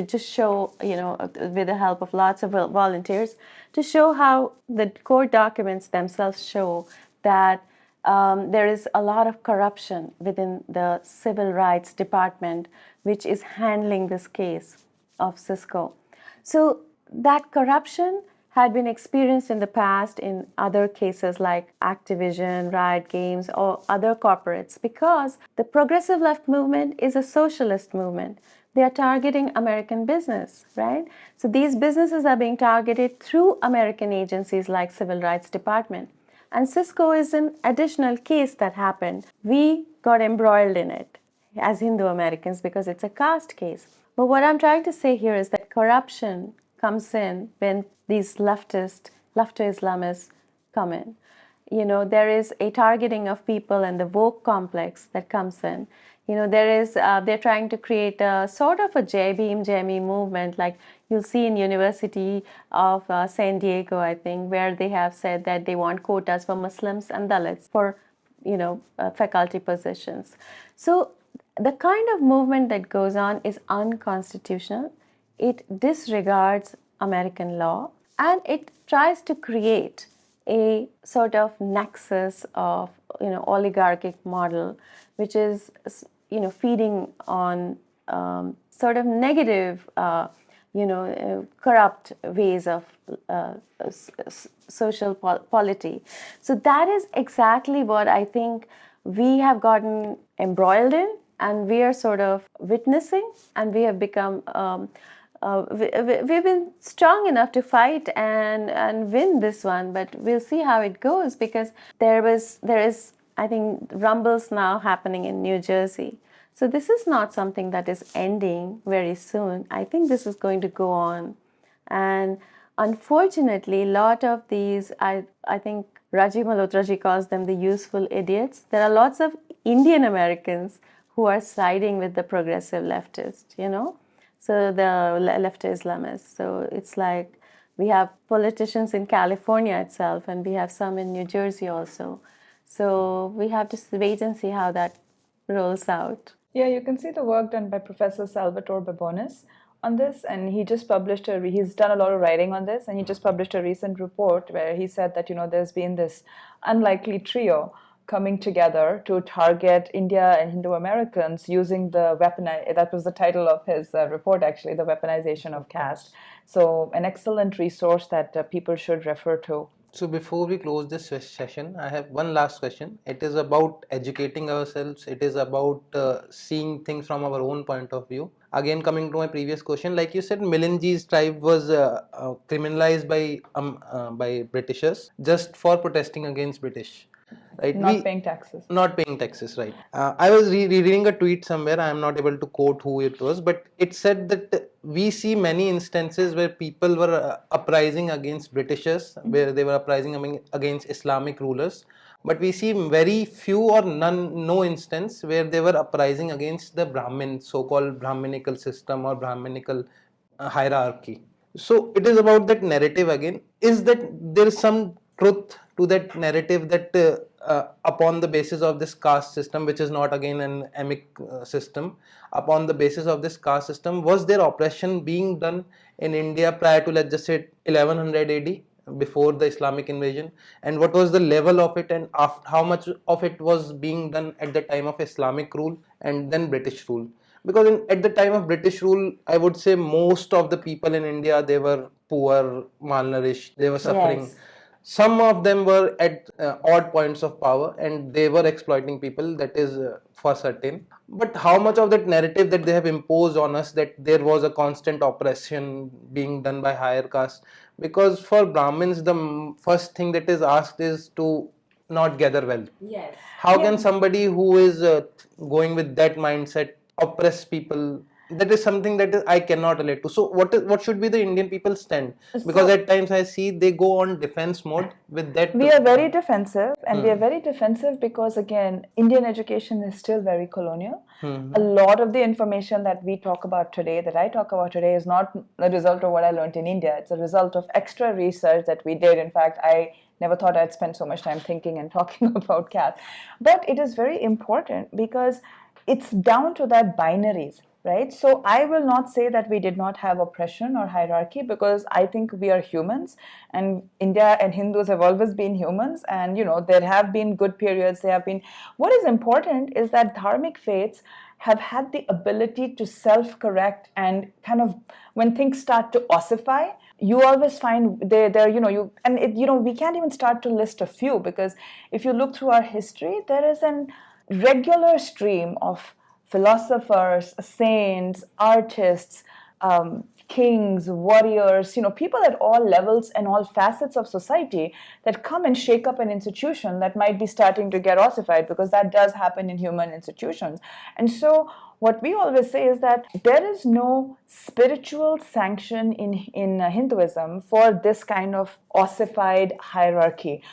just show, with the help of lots of volunteers, to show how the court documents themselves show that there is a lot of corruption within the Civil Rights Department, which is handling this case of Cisco. So that corruption had been experienced in the past in other cases like Activision, Riot Games, or other corporates, because the progressive left movement is a socialist movement. They are targeting American business, right? So these businesses are being targeted through American agencies like Civil Rights Department. And Cisco is an additional case that happened. We got embroiled in it as Hindu Americans because it's a caste case. But what I'm trying to say here is that corruption comes in when these lefto-Islamists come in. There is a targeting of people and the woke complex that comes in. They're trying to create a sort of a Jai movement, like you'll see in University of San Diego, I think, where they have said that they want quotas for Muslims and Dalits for, faculty positions. So the kind of movement that goes on is unconstitutional. It disregards American law, and it tries to create a sort of nexus of oligarchic model, which is feeding on sort of negative corrupt ways of social polity. So that is exactly what I think we have gotten embroiled in, and we are sort of witnessing, and we have become we've been strong enough to fight and win this one, but we'll see how it goes, because there is I think rumbles now happening in New Jersey. So this is not something that is ending very soon. I think this is going to go on, and unfortunately, a lot of these, I think Rajiv Malhotra ji calls them the useful idiots. There are lots of Indian Americans who are siding with the progressive leftist, so the left Islamists. So it's like we have politicians in California itself, and we have some in New Jersey also. So we have to wait and see how that rolls out. Yeah, you can see the work done by Professor Salvatore Babonis on this, and he just published he's done a lot of writing on this, and he just published a recent report where he said that there's been this unlikely trio coming together to target India and Hindu Americans using the that was the title of his report, actually, the weaponization of caste. So an excellent resource that people should refer to. So before we close this session, I have one last question. It is about educating ourselves. It is about seeing things from our own point of view. Again, coming to my previous question, like you said, Milanji's tribe was criminalized by Britishers just for protesting against British. Right? Not paying taxes. Not paying taxes, right? I was reading a tweet somewhere. I am not able to quote who it was, but it said that we see many instances where people were uprising against Britishers, where they were uprising against Islamic rulers, but we see very few or no instance where they were uprising against the Brahmin, so-called Brahminical system or Brahminical hierarchy. So it is about that narrative again. Is that there is some truth to that narrative that upon the basis of this caste system, which is not again an amic system, upon the basis of this caste system, was there oppression being done in India prior to, let's just say, 1100 AD, before the Islamic invasion, and what was the level of it, and how much of it was being done at the time of Islamic rule and then British rule? Because at the time of British rule, I would say most of the people in India, they were poor, malnourished, they were suffering. Yes. Some of them were at odd points of power and they were exploiting people, that is for certain. But how much of that narrative that they have imposed on us, that there was a constant oppression being done by higher caste? Because for Brahmins, the first thing that is asked is to not gather wealth. Yes. How can somebody who is going with that mindset oppress people? That is something that I cannot relate to. So what should be the Indian people stand? Because at times I see they go on defense mode with that. We are very defensive, and we are very defensive because, again, Indian education is still very colonial. A lot of the information that we talk about today, that I talk about today, is not a result of what I learned in India. It's a result of extra research that we did. In fact, I never thought I'd spend so much time thinking and talking about caste. But it is very important because it's down to that binaries, right? So I will not say that we did not have oppression or hierarchy, because I think we are humans, and India and Hindus have always been humans, and there have been good periods. There have been. What is important is that dharmic faiths have had the ability to self-correct, and kind of, when things start to ossify, you always find we can't even start to list a few, because if you look through our history, there is an regular stream of philosophers, saints, artists, kings, warriors, people at all levels and all facets of society that come and shake up an institution that might be starting to get ossified, because that does happen in human institutions. And so what we always say is that there is no spiritual sanction in Hinduism for this kind of ossified hierarchy.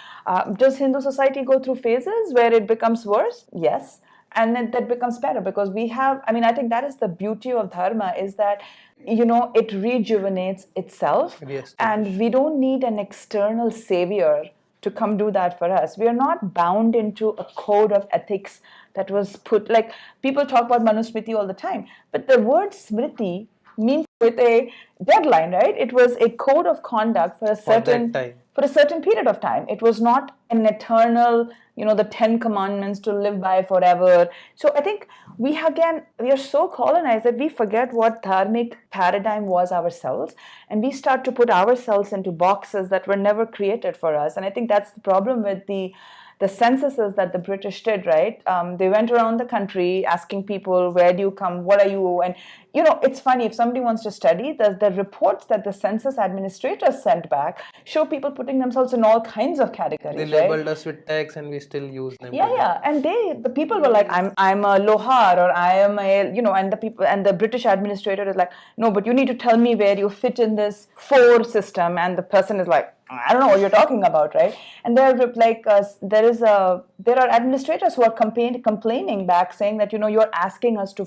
Does Hindu society go through phases where it becomes worse? Yes. And then that becomes better, because I think that is the beauty of dharma, is that, it rejuvenates itself. Yes. And we don't need an external savior to come do that for us. We are not bound into a code of ethics that was put, like people talk about Manusmriti all the time, but the word smriti means with a deadline, right? It was a code of conduct for a certain period of time. It was not an eternal, the 10 commandments to live by forever. So I think we are so colonized that we forget what dharmic paradigm was ourselves, and we start to put ourselves into boxes that were never created for us. And I think that's the problem with the censuses that the British did, right? They went around the country asking people, where do you come? What are you? And, it's funny, if somebody wants to study, the reports that the census administrators sent back show people putting themselves in all kinds of categories. They labeled us with tags and we still use them. Yeah. And the people were like, I'm a lohar, or I am and the British administrator is like, no, but you need to tell me where you fit in this four system. And the person is like, I don't know what you're talking about, right? And there are administrators who are complaining back, saying that, you're asking us to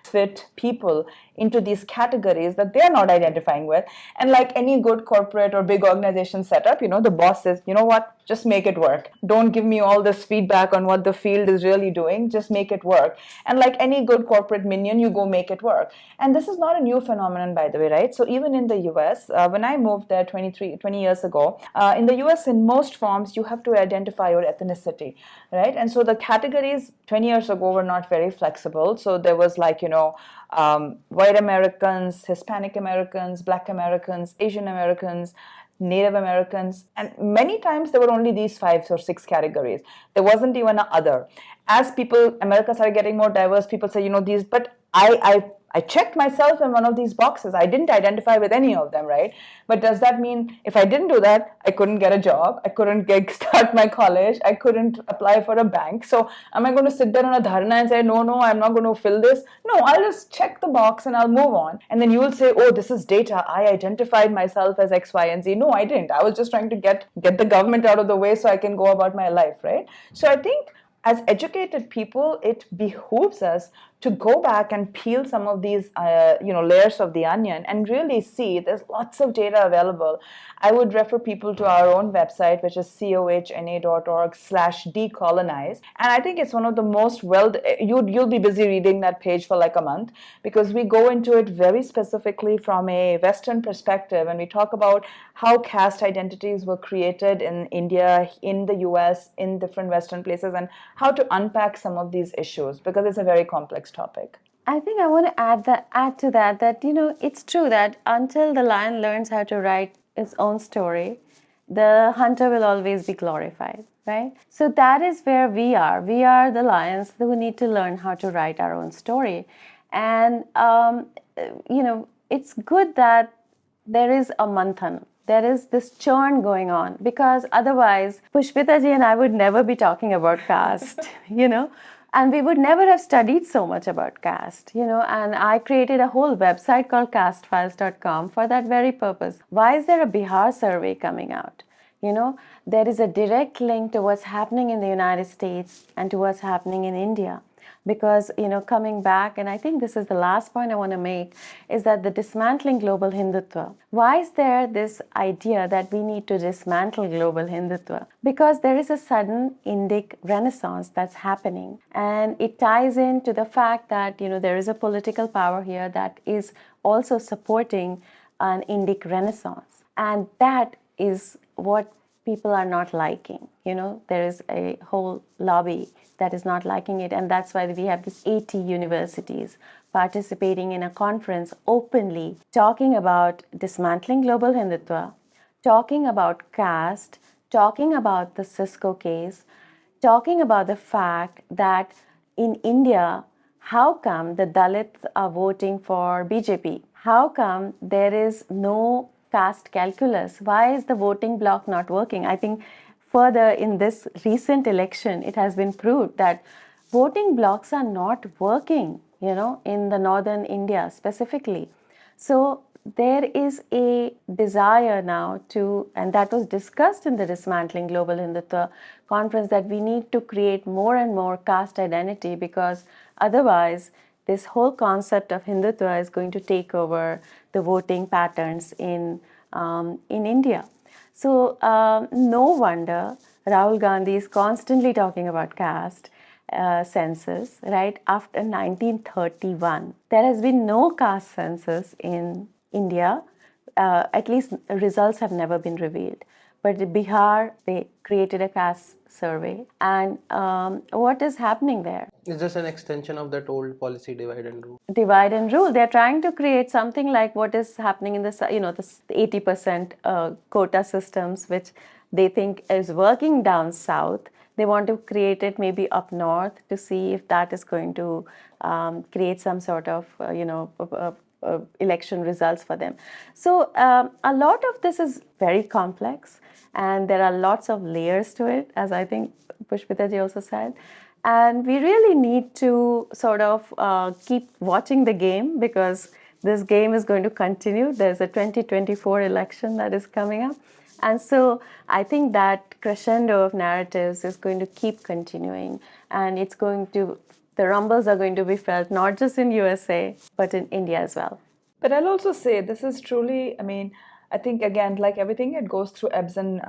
fit people into these categories that they're not identifying with. And like any good corporate or big organization setup, the boss says, you know what, just make it work. Don't give me all this feedback on what the field is really doing. Just make it work. And like any good corporate minion, you go make it work. And this is not a new phenomenon, by the way, right? So even in the US, when I moved there 20 years ago, in the US, in most forms, you have to identify your ethnicity, right? And so the categories 20 years ago were not very flexible. So there was like, white Americans, Hispanic Americans, Black Americans, Asian Americans, Native Americans, and many times there were only these 5 or 6 categories. There wasn't even a other. As America started getting more diverse, people say, these, but I checked myself in one of these boxes. I didn't identify with any of them, right? But does that mean if I didn't do that, I couldn't get a job, I couldn't start my college, I couldn't apply for a bank? So am I going to sit there on a dharna and say, no, I'm not going to fill this? No, I'll just check the box and I'll move on. And then you will say, oh, this is data. I identified myself as X, Y, and Z. No, I didn't. I was just trying to get the government out of the way so I can go about my life, right? So I think as educated people, it behooves us to go back and peel some of these layers of the onion and really see there's lots of data available. I would refer people to our own website, which is kohna.org/decolonize, and I think it's one of the most you'll be busy reading that page for like a month, because we go into it very specifically from a Western perspective, and we talk about how caste identities were created in India, in the US, in different Western places, and how to unpack some of these issues, because it's a very complex topic. I think I want to add to that it's true that until the lion learns how to write its own story, the hunter will always be glorified, right? So that is where we are. We are the lions who need to learn how to write our own story. And, it's good that there is a Manthan. There is this churn going on, because otherwise Pushpita ji and I would never be talking about caste, and we would never have studied so much about caste, and I created a whole website called castefiles.com for that very purpose. Why is there a Bihar survey coming out? There is a direct link to what's happening in the United States and to what's happening in India. Because, coming back, and I think this is the last point I want to make, is that the dismantling global Hindutva. Why is there this idea that we need to dismantle global Hindutva? Because there is a sudden Indic renaissance that's happening. And it ties into the fact that, there is a political power here that is also supporting an Indic renaissance. And that is what people are not liking. There is a whole lobby that is not liking it, and that's why we have these 80 universities participating in a conference openly talking about dismantling global Hindutva, talking about caste, talking about the Cisco case, talking about the fact that in India, how come the Dalits are voting for BJP? How come there is no caste calculus? Why is the voting bloc not working? I think further in this recent election, it has been proved that voting blocs are not working, in the northern India specifically. So there is a desire now and that was discussed in the Dismantling Global Hindutva conference, that we need to create more and more caste identity, because otherwise this whole concept of Hindutva is going to take over the voting patterns in India. So no wonder Rahul Gandhi is constantly talking about caste census, right? After 1931, there has been no caste census in India. At least results have never been revealed. But in Bihar, they created a caste survey. And what is happening there? It's just an extension of that old policy, divide and rule. Divide and rule. They're trying to create something like what is happening in the 80% quota systems, which they think is working down south. They want to create it maybe up north to see if that is going to create some sort of, election results for them. So a lot of this is very complex, and there are lots of layers to it, as I think Pushpita ji also said. And we really need to sort of keep watching the game, because this game is going to continue. There's a 2024 election that is coming up. And so I think that crescendo of narratives is going to keep continuing, and the rumbles are going to be felt not just in USA, but in India as well. But I'll also say this is truly, I think, again, like everything, it goes through ebbs and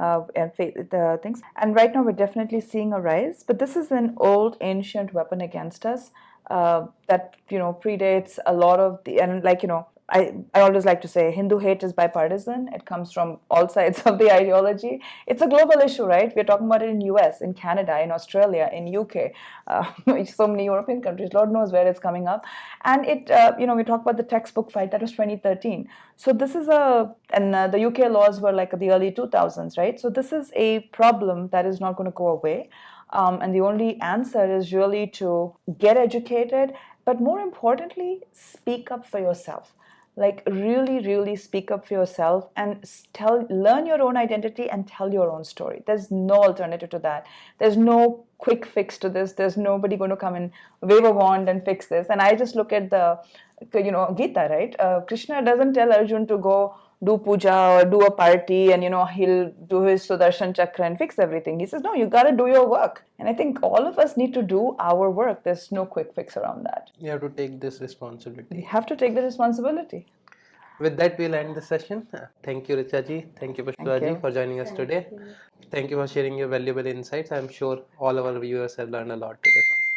things. And right now we're definitely seeing a rise, but this is an old, ancient weapon against us that, predates a lot of I always like to say Hindu hate is bipartisan. It comes from all sides of the ideology. It's a global issue, right? We're talking about it in US, in Canada, in Australia, in UK, so many European countries. Lord knows where it's coming up. And we talk about the textbook fight. That was 2013. So this is the UK laws were like the early 2000s, right? So this is a problem that is not going to go away. And the only answer is really to get educated, but more importantly, speak up for yourself. Like really speak up for yourself and learn your own identity and tell your own story. There's no alternative to that. There's no quick fix to this. There's nobody going to come and wave a wand and fix this. And I just look at the Gita, right? Krishna doesn't tell Arjun to go do puja or do a party and he'll do his Sudarshan Chakra and fix everything. He says, no, you got to do your work. And I think all of us need to do our work. There's no quick fix around that. You have to take this responsibility. We have to take the responsibility. With that, we'll end the session. Thank you, Richa ji. Thank you, Pushpita ji, for joining us today. Thank you for sharing your valuable insights. I'm sure all our viewers have learned a lot today.